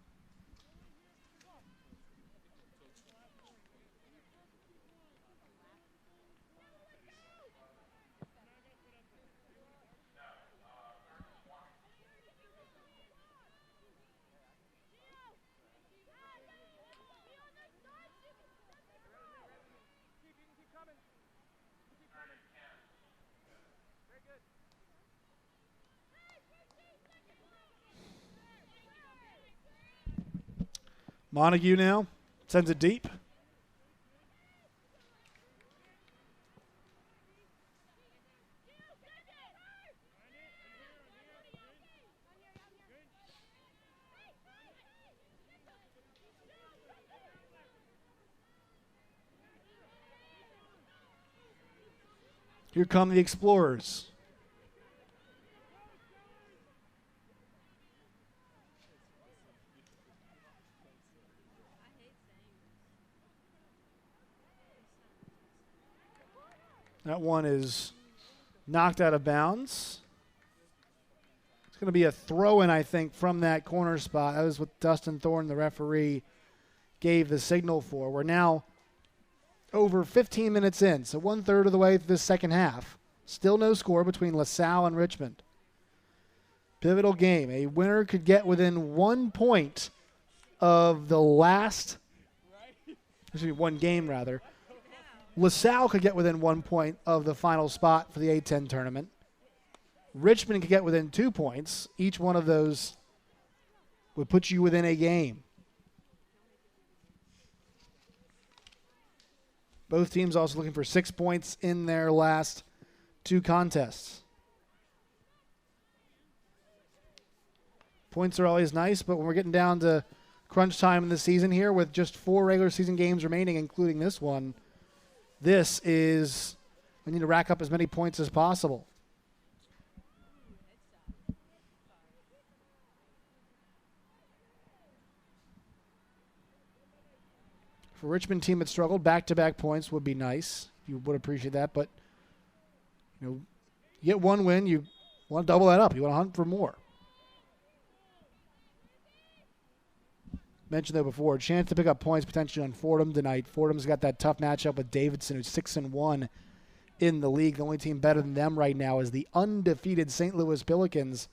Montague now sends it deep. Here come the Explorers. That one is knocked out of bounds. It's going to be a throw-in, I think, from that corner spot. That was what Dustin Thorne, the referee, gave the signal for. We're now over 15 minutes in, so 1/3 of the way through this second half. Still no score between LaSalle and Richmond. Pivotal game. A winner could get within 1 point of the last, excuse me, one game rather. LaSalle could get within 1 point of the final spot for the A-10 tournament. Richmond could get within 2 points. Each one of those would put you within a game. Both teams also looking for 6 points in their last 2 contests. Points are always nice, but when we're getting down to crunch time in the season here with just 4 regular season games remaining, including this one, this is, we need to rack up as many points as possible. For a Richmond team that struggled, back-to-back points would be nice. You would appreciate that, but you get one win, you want to double that up. You want to hunt for more. Mentioned though before, a chance to pick up points potentially on Fordham tonight. Fordham's got that tough matchup with Davidson, who's 6-1 in the league. The only team better than them right now is the undefeated St. Louis Billikens.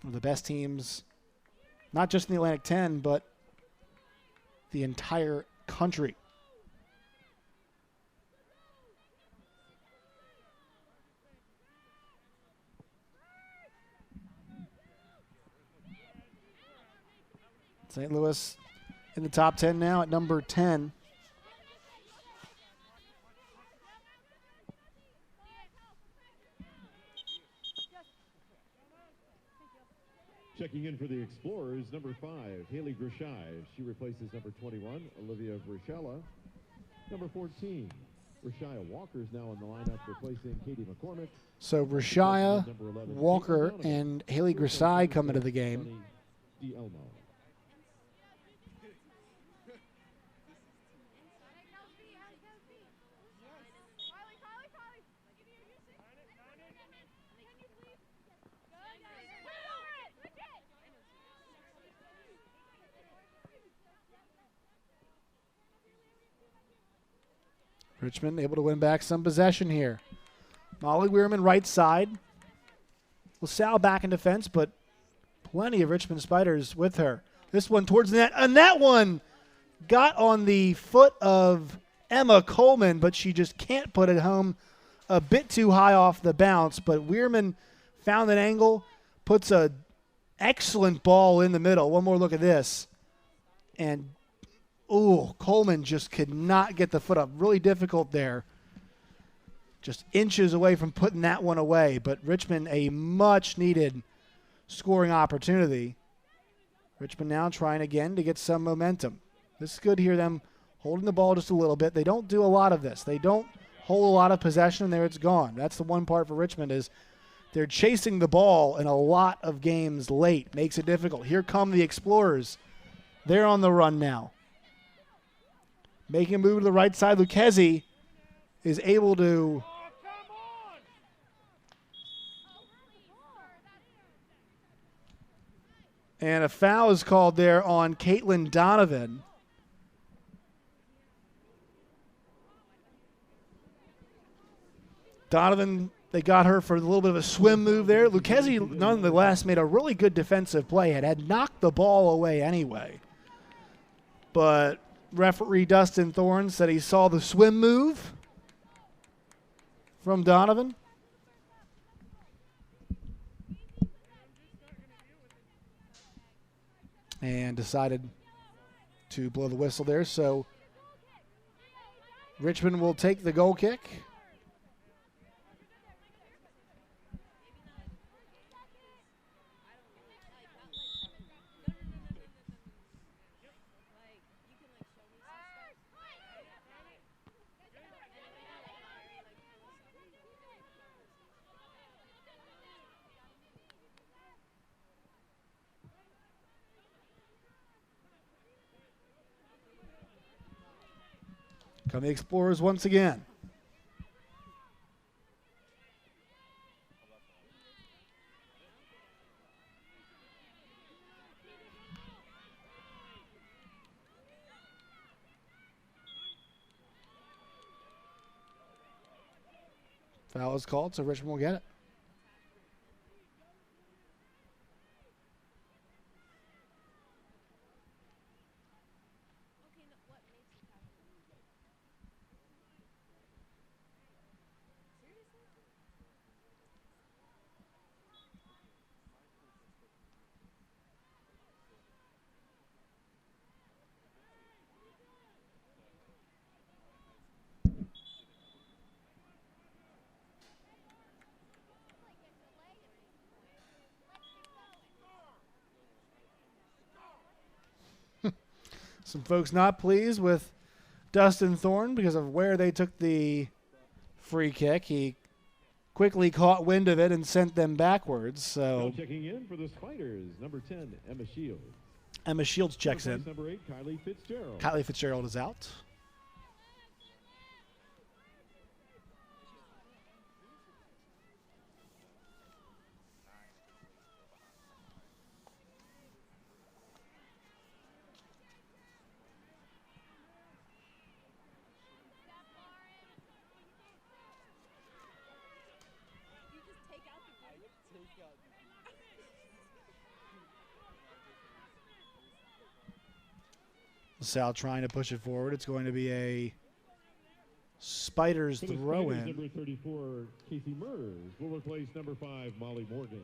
One of the best teams, not just in the Atlantic 10, but the entire country. St. Louis in the top 10 now at number 10. Checking in for the Explorers, number 5, Haley Grishai. She replaces number 21, Olivia Vrichella. Number 14, Rashia Walker is now in the lineup, replacing Katie McCormick. So Rashia Walker and Haley Grishai come into the game. Richmond able to win back some possession here. Molly Weirman right side. LaSalle back in defense, but plenty of Richmond Spiders with her. This one towards the net, and that one got on the foot of Emma Coleman, but she just can't put it home. A bit too high off the bounce, but Weirman found an angle, puts a excellent ball in the middle. One more look at this. And ooh, Coleman just could not get the foot up. Really difficult there. Just inches away from putting that one away. But Richmond, a much-needed scoring opportunity. Richmond now trying again to get some momentum. This is good here, them holding the ball just a little bit. They don't do a lot of this. They don't whole lot of possession, and there it's gone. That's the one part for Richmond is they're chasing the ball in a lot of games late. Makes it difficult. Here come the Explorers. They're on the run now. Making a move to the right side. Lucchesi is able to and a foul is called there on Caitlin Donovan. Donovan, they got her for a little bit of a swim move there. Lucchesi, nonetheless, made a really good defensive play. Had knocked the ball away anyway. But referee Dustin Thorne said he saw the swim move from Donovan. And decided to blow the whistle there. So Richmond will take the goal kick. Come the Explorers once again. Foul is called, so Richmond will get it. Some folks not pleased with Dustin Thorne because of where they took the free kick. He quickly caught wind of it and sent them backwards. So now checking in for the Spiders, number 10, Emma Shields. Emma Shields checks in. Number 8, Kylie Fitzgerald. Kylie Fitzgerald is out. Salle trying to push it forward. It's going to be a Spiders For the throw Spiders, in. number 34, Casey Mers will replace number 5, Molly Morgan.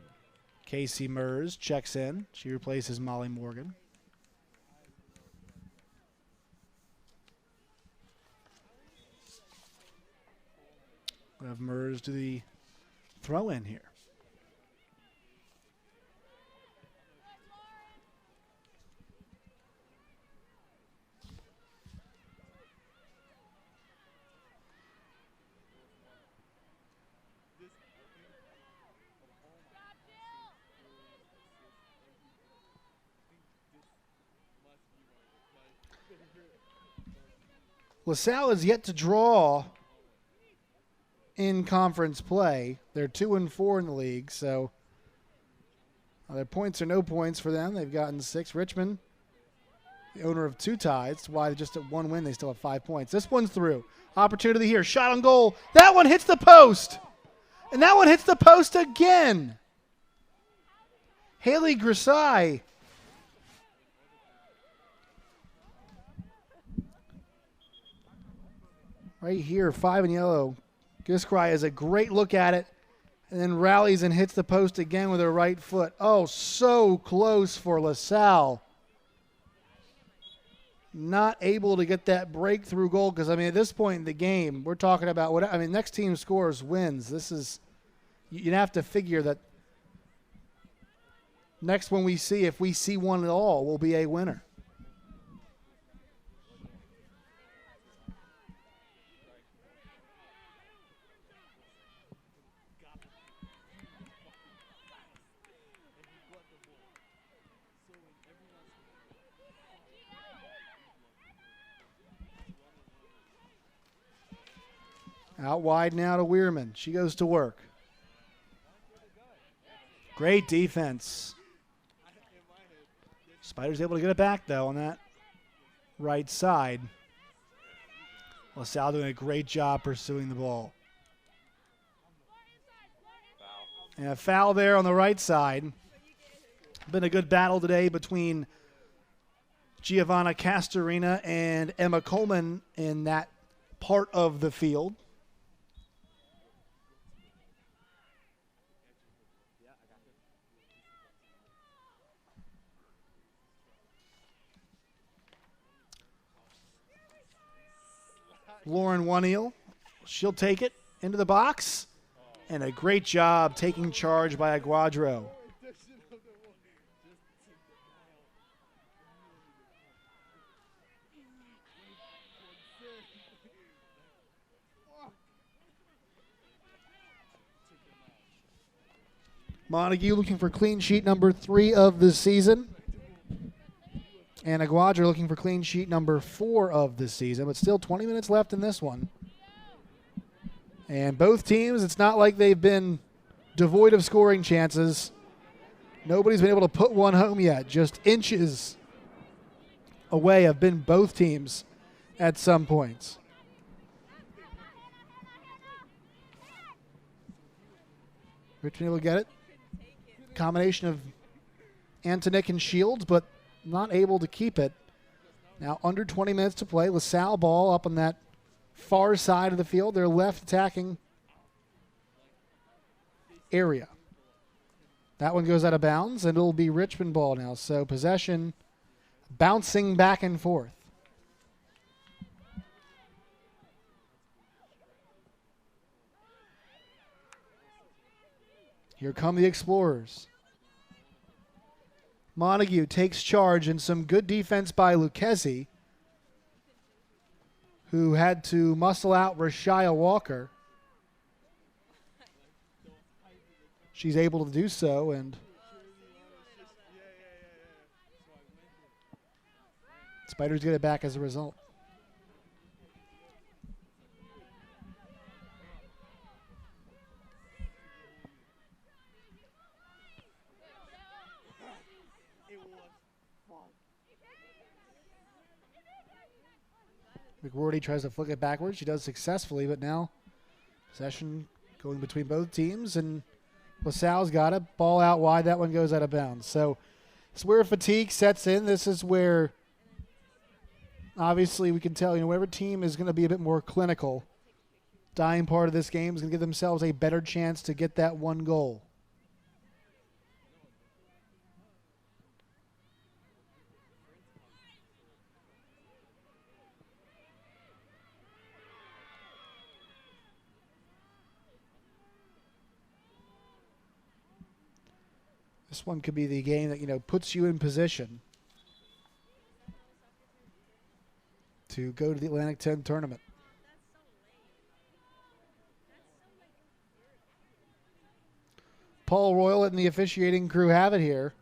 Casey Mers checks in. She replaces Molly Morgan. We'll have Mers do the throw in here. LaSalle is yet to draw in conference play. They're 2-4 in the league, so their points are no points for them. They've gotten 6. Richmond, the owner of 2 ties. That's why just at 1 win they still have 5 points. This one's through. Opportunity here. Shot on goal. That one hits the post. And that one hits the post again. Haley Grisai. Right here, 5 in yellow. Grisai has a great look at it and then rallies and hits the post again with her right foot. Oh, so close for LaSalle. Not able to get that breakthrough goal because, I mean, at this point in the game, we're talking about what, I mean, next team scores wins. This is, you'd have to figure that next one we see, if we see one at all, will be a winner. Out wide now to Weirman. She goes to work. Great defense. Spiders able to get it back, though, on that right side. LaSalle doing a great job pursuing the ball. And a foul there on the right side. Been a good battle today between Giovanna Castorina and Emma Coleman in that part of the field. Lauren One-Eel, she'll take it into the box. And a great job taking charge by Aguadro. Montague looking for clean sheet number 3 of the season. And Aguadro looking for clean sheet number 4 of the season. But still 20 minutes left in this one. And both teams, it's not like they've been devoid of scoring chances. Nobody's been able to put one home yet. Just inches away have been both teams at some points. Richmond will get it. Combination of Antonick and Shields, but not able to keep it. Now under 20 minutes to play. LaSalle ball up on that far side of the field, their left attacking area. That one goes out of bounds, and it'll be Richmond ball now. So possession bouncing back and forth. Here come the Explorers. Montague takes charge, and some good defense by Lucchesi, who had to muscle out Rashia Walker. She's able to do so, and Spiders get it back as a result. McWordy tries to flick it backwards. She does successfully, but now possession going between both teams, and LaSalle's got it. Ball out wide. That one goes out of bounds. So it's where fatigue sets in. This is where obviously we can tell, whatever team is going to be a bit more clinical, dying part of this game is going to give themselves a better chance to get that one goal. This one could be the game that, puts you in position to go to the Atlantic 10 tournament. Paul Royal and the officiating crew have it here.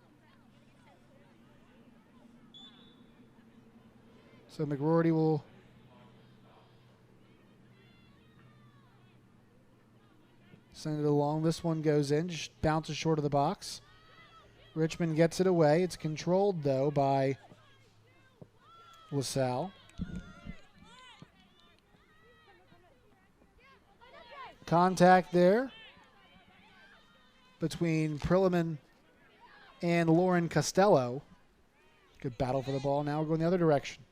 So McRory will send it along. This one goes in, just bounces short of the box. Richmond gets it away. It's controlled, though, by LaSalle. Contact there between Prilliman and Lauren Costello. Good battle for the ball. Now we're going the other direction.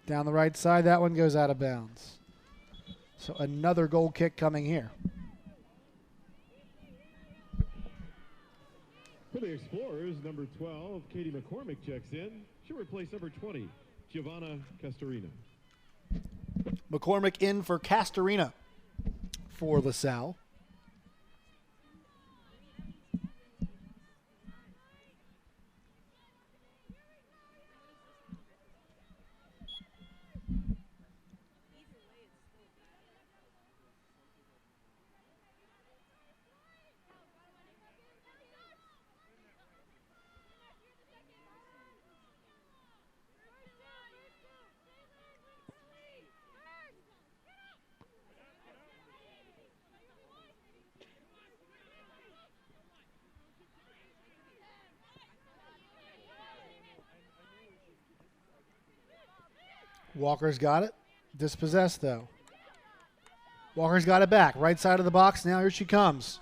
Down the right side, that one goes out of bounds. So another goal kick coming here. For the Explorers, number 12, Katie McCormick checks in. She'll replace number 20, Giovanna Castorina. McCormick in for Castorina for LaSalle. Walker's got it. Dispossessed, though. Walker's got it back. Right side of the box. Now here she comes.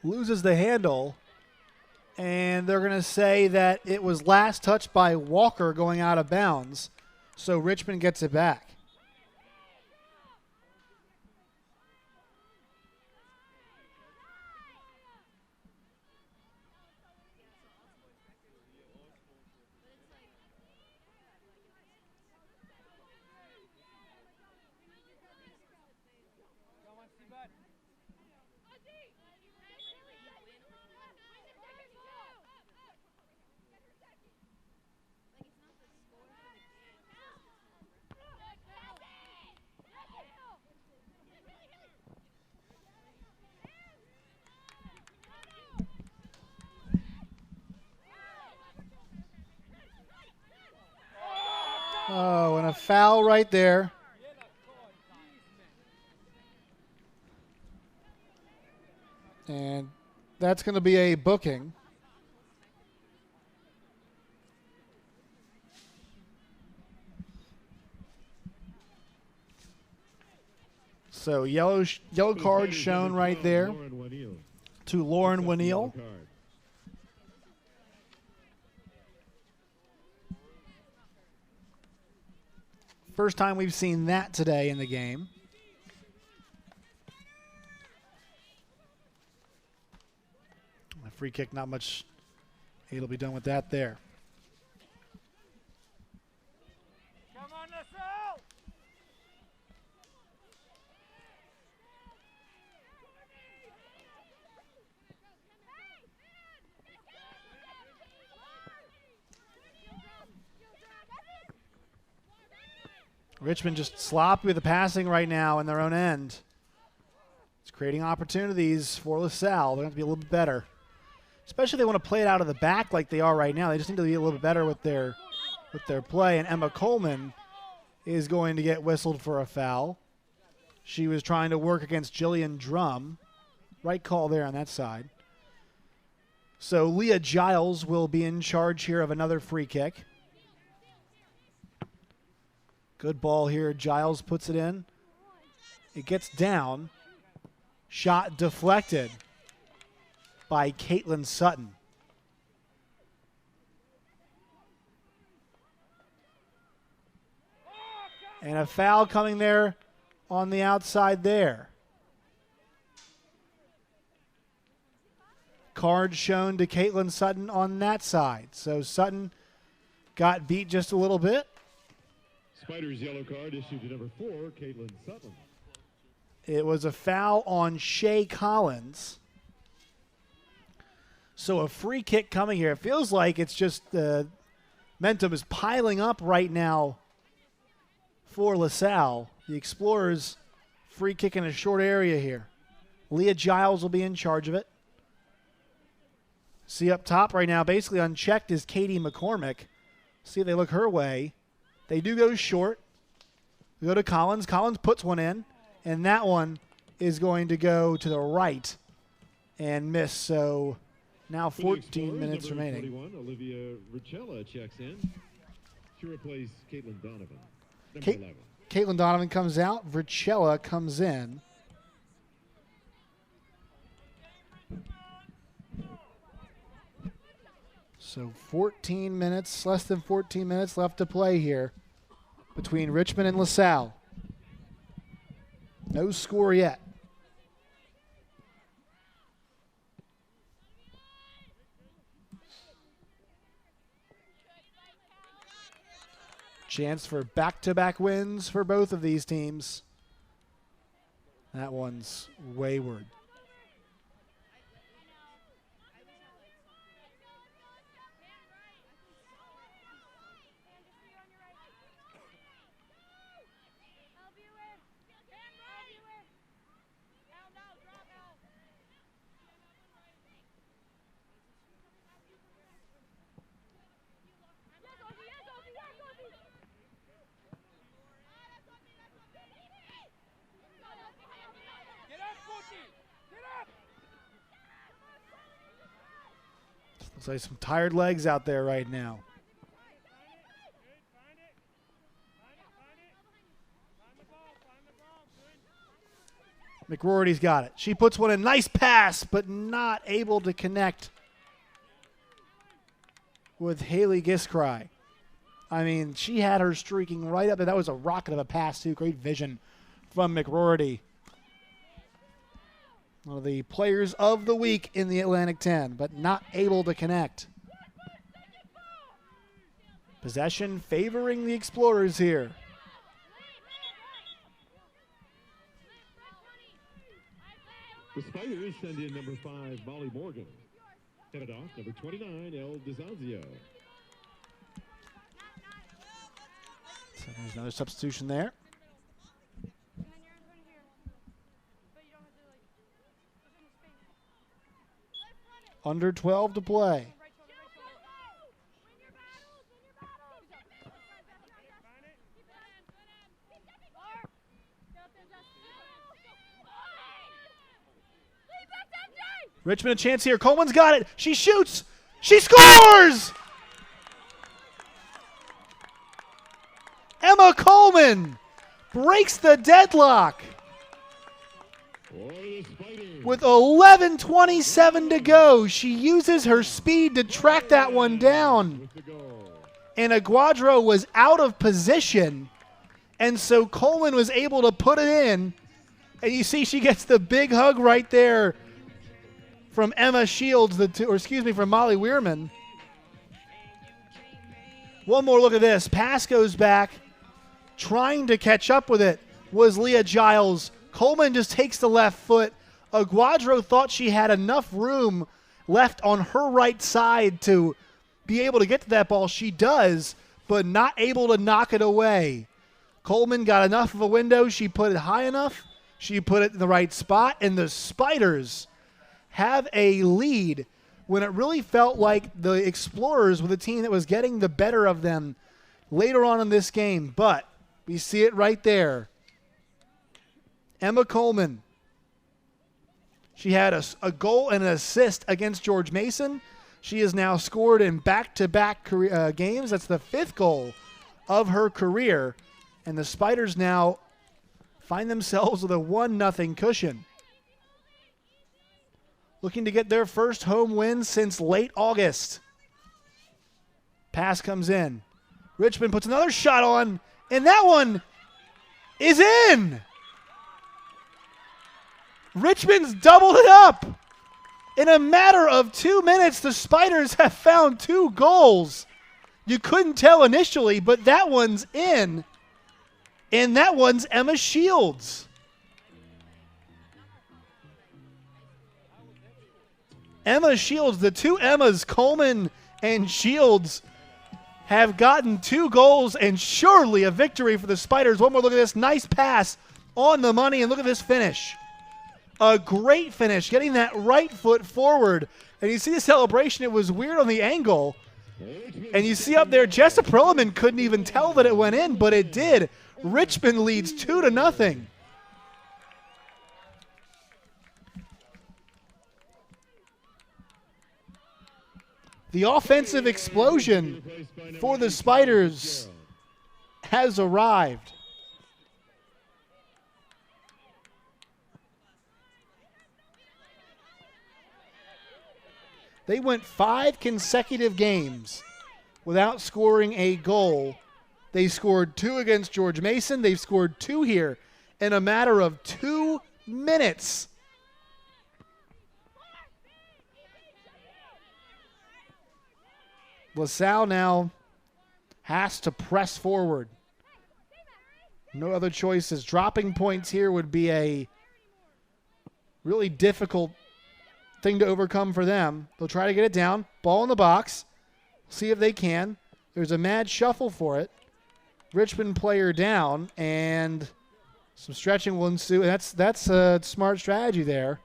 Loses the handle. And they're going to say that it was last touched by Walker going out of bounds. So Richmond gets it back. Oh, and a foul right there. And that's going to be a booking. So yellow card shown right there to Lauren Winneal. First time we've seen that today in the game. A free kick, not much. It'll be done with that there. Come on, Salle! Richmond just sloppy with the passing right now in their own end. It's creating opportunities for LaSalle. They're going to be a little bit better. Especially if they want to play it out of the back like they are right now. They just need to be a little bit better with their play. And Emma Coleman is going to get whistled for a foul. She was trying to work against Jillian Drum. Right call there on that side. So Leah Giles will be in charge here of another free kick. Good ball here. Giles puts it in. It gets down. Shot deflected by Caitlin Sutton. And a foul coming there on the outside there. Card shown to Caitlin Sutton on that side. So Sutton got beat just a little bit. Spiders yellow card issued to number 4, Caitlin Sutton. It was a foul on Shay Collins. So a free kick coming here. It feels like it's just the momentum is piling up right now for LaSalle. The Explorers free kick in a short area here. Leah Giles will be in charge of it. See up top right now, basically unchecked, is Katie McCormick. See if they look her way. They do go short. We go to Collins. Collins puts one in, and that one is going to go to the right and miss. So now 14 minutes remaining. 41, Olivia Richella checks in. She replaces Caitlin Donovan. Number 11. Caitlin Donovan comes out. Richella comes in. So 14 minutes, less than 14 minutes left to play here between Richmond and LaSalle. No score yet. Chance for back-to-back wins for both of these teams. That one's wayward. Looks like some tired legs out there right now. McRory's got it. She puts one in. Nice pass, but not able to connect with Haley Giscry. I mean, she had her streaking right up there. That was a rocket of a pass, too. Great vision from McRory. One of the players of the week in the Atlantic 10, but not able to connect. Possession favoring the Explorers here. The Spiders send in number 5, Molly Morgan. Headed off, number 29, El DeSanzio. So there's another substitution there. Under 12 to play. Richmond a chance here. Coleman's got it. She shoots. She scores! Emma Coleman breaks the deadlock. With 11:27 to go, she uses her speed to track that one down. And Aguadro was out of position, and so Coleman was able to put it in. And you see she gets the big hug right there from Emma Shields, from Molly Weirman. One more look at this. Pass goes back. Trying to catch up with it was Leah Giles. Coleman just takes the left foot. Aguadro thought she had enough room left on her right side to be able to get to that ball. She does, but not able to knock it away. Coleman got enough of a window. She put it high enough. She put it in the right spot, and the Spiders have a lead when it really felt like the Explorers were the team that was getting the better of them later on in this game. But we see it right there. Emma Coleman. She had a goal and an assist against George Mason. She has now scored in back-to-back games. That's the 5th goal of her career. And the Spiders now find themselves with a 1-0 cushion. Looking to get their first home win since late August. Pass comes in. Richmond puts another shot on, and that one is in. Richmond's doubled it up. In a matter of 2 minutes, the Spiders have found 2 goals. You couldn't tell initially, but that one's in. And that one's Emma Shields. Emma Shields, the 2 Emmas, Coleman and Shields, have gotten 2 goals and surely a victory for the Spiders. One more look at this. Nice pass on the money, and look at this finish. A great finish, getting that right foot forward. And you see the celebration. It was weird on the angle. And you see up there, Jessa Perelman couldn't even tell that it went in, but it did. Richmond leads 2-0. The offensive explosion for the Spiders has arrived. They went 5 consecutive games without scoring a goal. They scored 2 against George Mason. They've scored 2 here in a matter of 2 minutes. LaSalle now has to press forward. No other choices. Dropping points here would be a really difficult thing to overcome for them. They'll try to get it down. Ball in the box. See if they can. There's a mad shuffle for it. Richmond player down, and some stretching will ensue. That's a smart strategy there.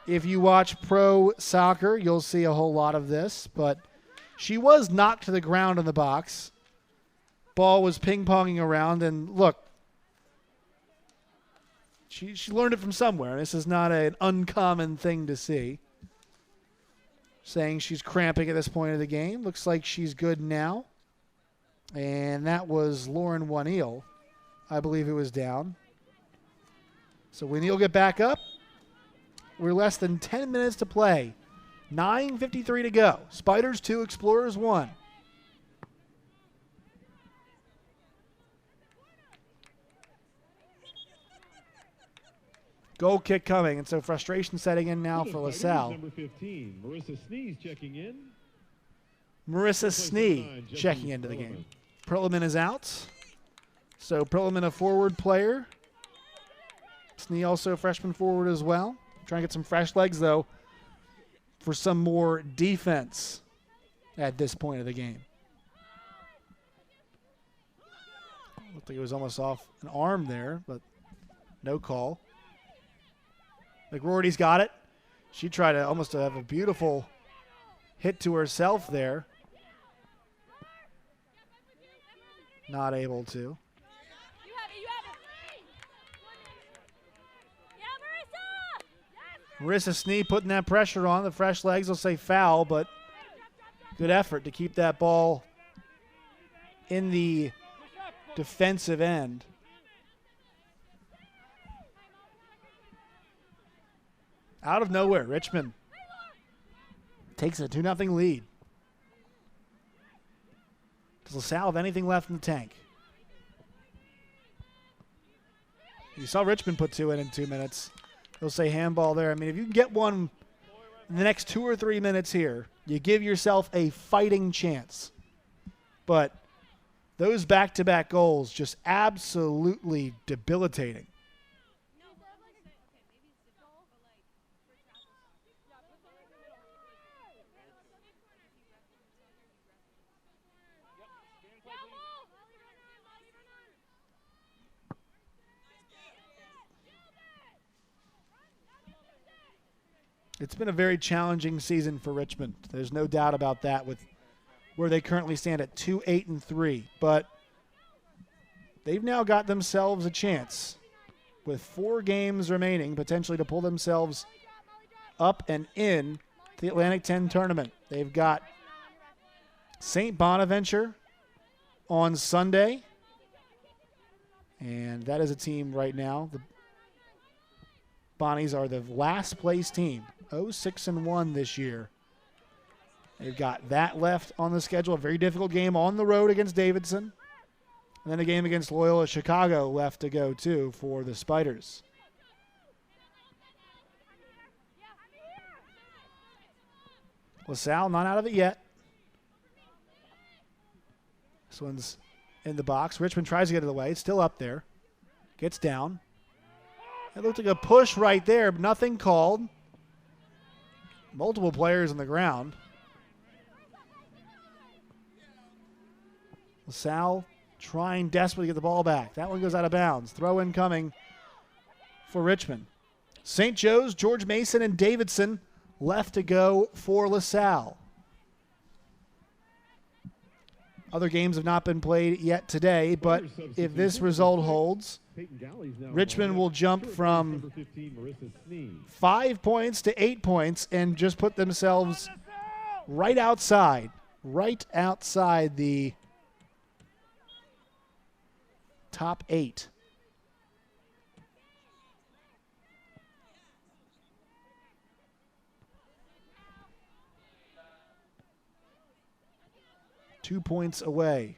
If you watch pro soccer, you'll see a whole lot of this, but she was knocked to the ground in the box. Ball was ping-ponging around, and look, she learned it from somewhere. This is not an uncommon thing to see. Saying she's cramping at this point of the game. Looks like she's good now. And that was Lauren Waneel, I believe, who was down. So when he'll get back up, we're less than 10 minutes to play. 9:53 to go. Spiders 2, Explorers 1. Goal kick coming, and so frustration setting in now for LaSalle. Number 15, Marissa Sneeze checking in. Marissa Snee checking into the game. Perlman is out. So Perlman a forward player. Snee also a freshman forward as well. Trying to get some fresh legs, though, for some more defense at this point of the game. Looked like it was almost off an arm there, but no call. McRory's got it. She tried to almost have a beautiful hit to herself there. Not able to. You have it. Yeah, Marissa! Marissa Snee putting that pressure on. The fresh legs will say foul, but good effort to keep that ball in the defensive end. Out of nowhere, Richmond takes a 2-0 lead. Does LaSalle have anything left in the tank? You saw Richmond put 2 in 2 minutes. They'll say handball there. I mean, if you can get one in the next 2 or 3 minutes here, you give yourself a fighting chance. But those back-to-back goals just absolutely debilitating. It's been a very challenging season for Richmond. There's no doubt about that with where they currently stand at 2-8-3. But they've now got themselves a chance with 4 games remaining, potentially to pull themselves up and in the Atlantic 10 tournament. They've got St. Bonaventure on Sunday. And that is a team right now. The Bonnies are the last place team. 0-6-1 this year. They've got that left on the schedule. A very difficult game on the road against Davidson. And then a game against Loyola Chicago left to go, too, for the Spiders. LaSalle not out of it yet. This one's in the box. Richmond tries to get it away. It's still up there. Gets down. It looked like a push right there, but nothing called. Multiple players on the ground. LaSalle trying desperately to get the ball back. That one goes out of bounds. Throw in coming for Richmond. St. Joe's, George Mason, and Davidson left to go for LaSalle. Other games have not been played yet today, but if this result holds, Richmond will jump from 5 points to 8 points and just put themselves right outside the top 8. Two points away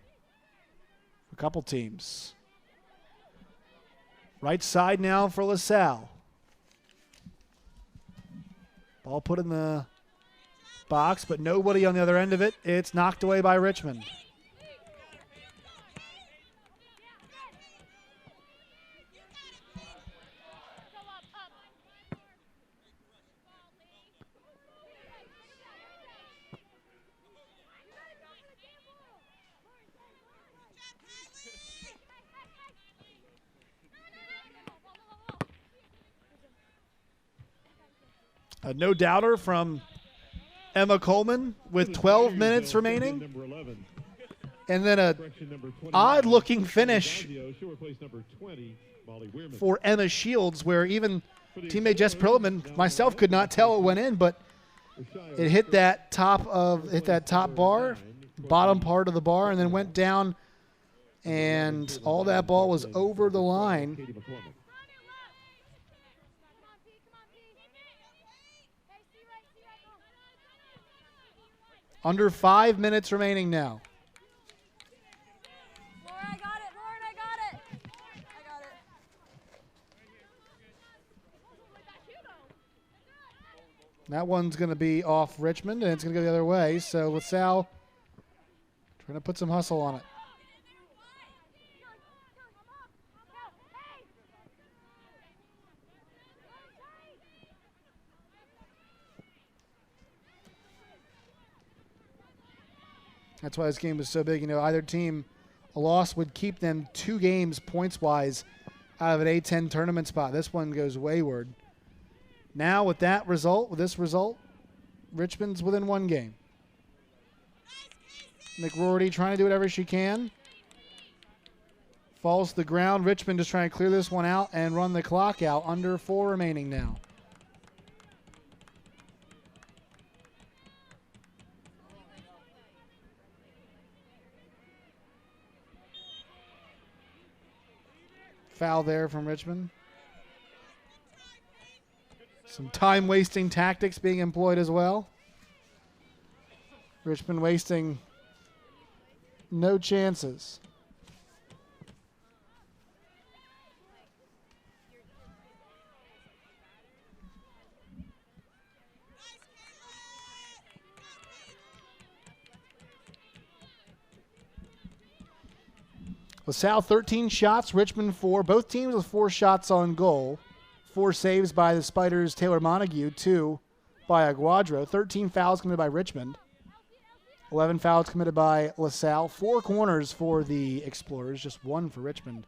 for a couple teams. Right side now for LaSalle. Ball put in the box, but nobody on the other end of it. It's knocked away by Richmond. A no-doubter from Emma Coleman with 12 minutes remaining. And then a odd-looking finish for Emma Shields, where even teammate Jess Perlman, myself, could not tell it went in, but it hit that top bar, bottom part of the bar, and then went down, and all that ball was over the line. Under 5 minutes remaining now. Lauren, I got it. Lauren, I got it. I got it. That one's going to be off Richmond, and it's going to go the other way. So LaSalle trying to put some hustle on it. That's why this game was so big. You know, either team, a loss would keep them 2 games points-wise out of an A10 tournament spot. This one goes wayward. Now with that result, with this result, Richmond's within 1 game. McRory trying to do whatever she can. Falls to the ground. Richmond just trying to clear this one out and run the clock out. Under 4 remaining now. Foul there from Richmond. Some time-wasting tactics being employed as well. Richmond wasting no chances. LaSalle 13 shots, Richmond 4. Both teams with 4 shots on goal. 4 saves by the Spiders' Taylor Montague, 2 by Aguadro. 13 fouls committed by Richmond. 11 fouls committed by LaSalle. 4 corners for the Explorers, just 1 for Richmond.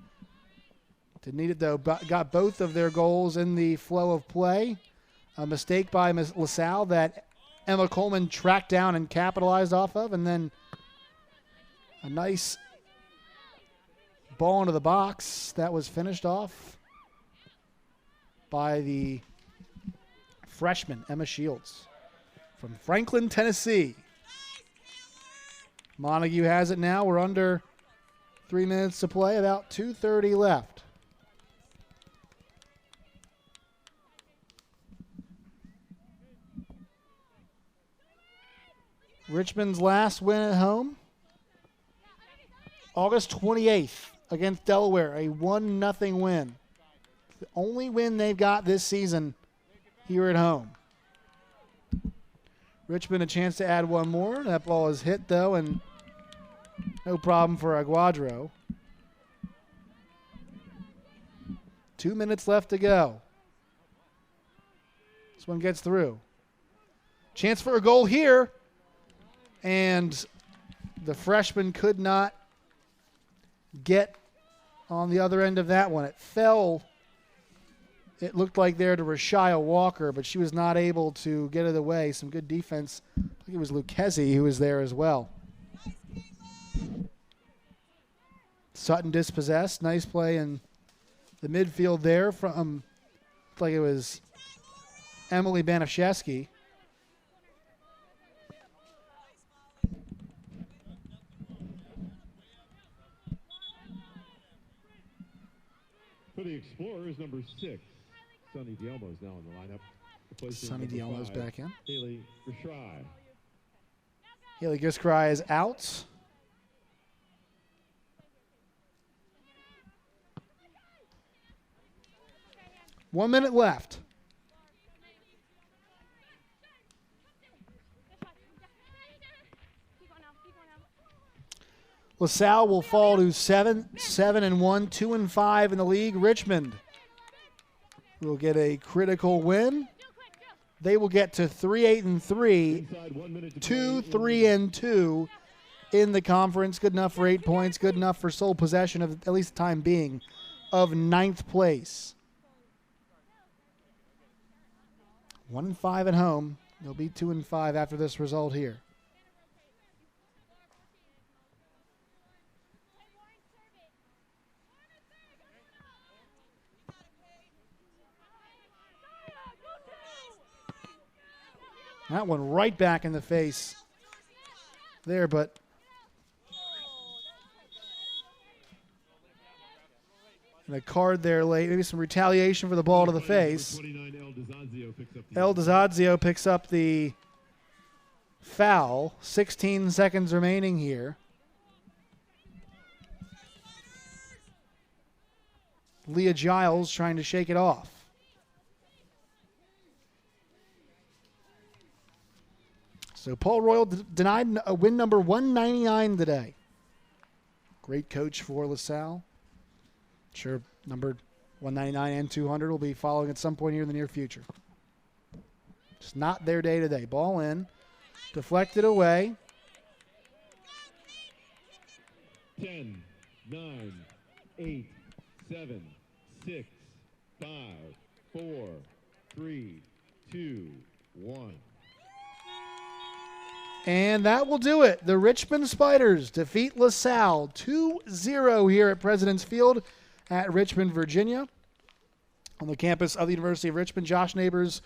Didn't need it though, but got both of their goals in the flow of play. A mistake by LaSalle that Emma Coleman tracked down and capitalized off of, and then a nice ball into the box that was finished off by the freshman, Emma Shields, from Franklin, Tennessee. Montague has it now. We're under 3 minutes to play, about 2:30 left. Richmond's last win at home, August 28th. Against Delaware, a 1-0 win. The only win they've got this season here at home. Richmond a chance to add 1 more. That ball is hit, though, and no problem for Aguadro. 2 minutes left to go. This one gets through. Chance for a goal here, and the freshman could not get on the other end of that one. It fell, it looked like there to Rashia Walker, but she was not able to get it away. Some good defense. I think it was Lucchesi who was there as well. Sutton dispossessed. Nice play in the midfield there from, looked like it was Emily Banashevsky. For the Explorers, number 6, Sonny Dielmo is now in the lineup. Sonny Dielmo's back in. Haley Gishry. Haley Gishry is out. One minute left. LaSalle will fall to 7-1, 2-5 in the league. Richmond will get a critical win. They will get to 3-8-3, 2-3-2 in the conference. Good enough for 8 points. Good enough for sole possession of, at least the time being, of 9th place. 1-5 at home. They'll be 2-5 after this result here. That one right back in the face there, but and a card there late. Maybe some retaliation for the ball to the face. El DeZazio picks up the foul. 16 seconds remaining here. Leah Giles trying to shake it off. So Paul Royal denied a win number 199 today. Great coach for LaSalle. Sure, number 199 and 200 will be following at some point here in the near future. Just not their day today. Ball in. Deflected away. 10, 9, 8, 7, 6, 5, 4, 3, 2, 1. And that will do it. The Richmond Spiders defeat LaSalle 2-0 here at President's Field at Richmond, Virginia. On the campus of the University of Richmond, Josh Neighbors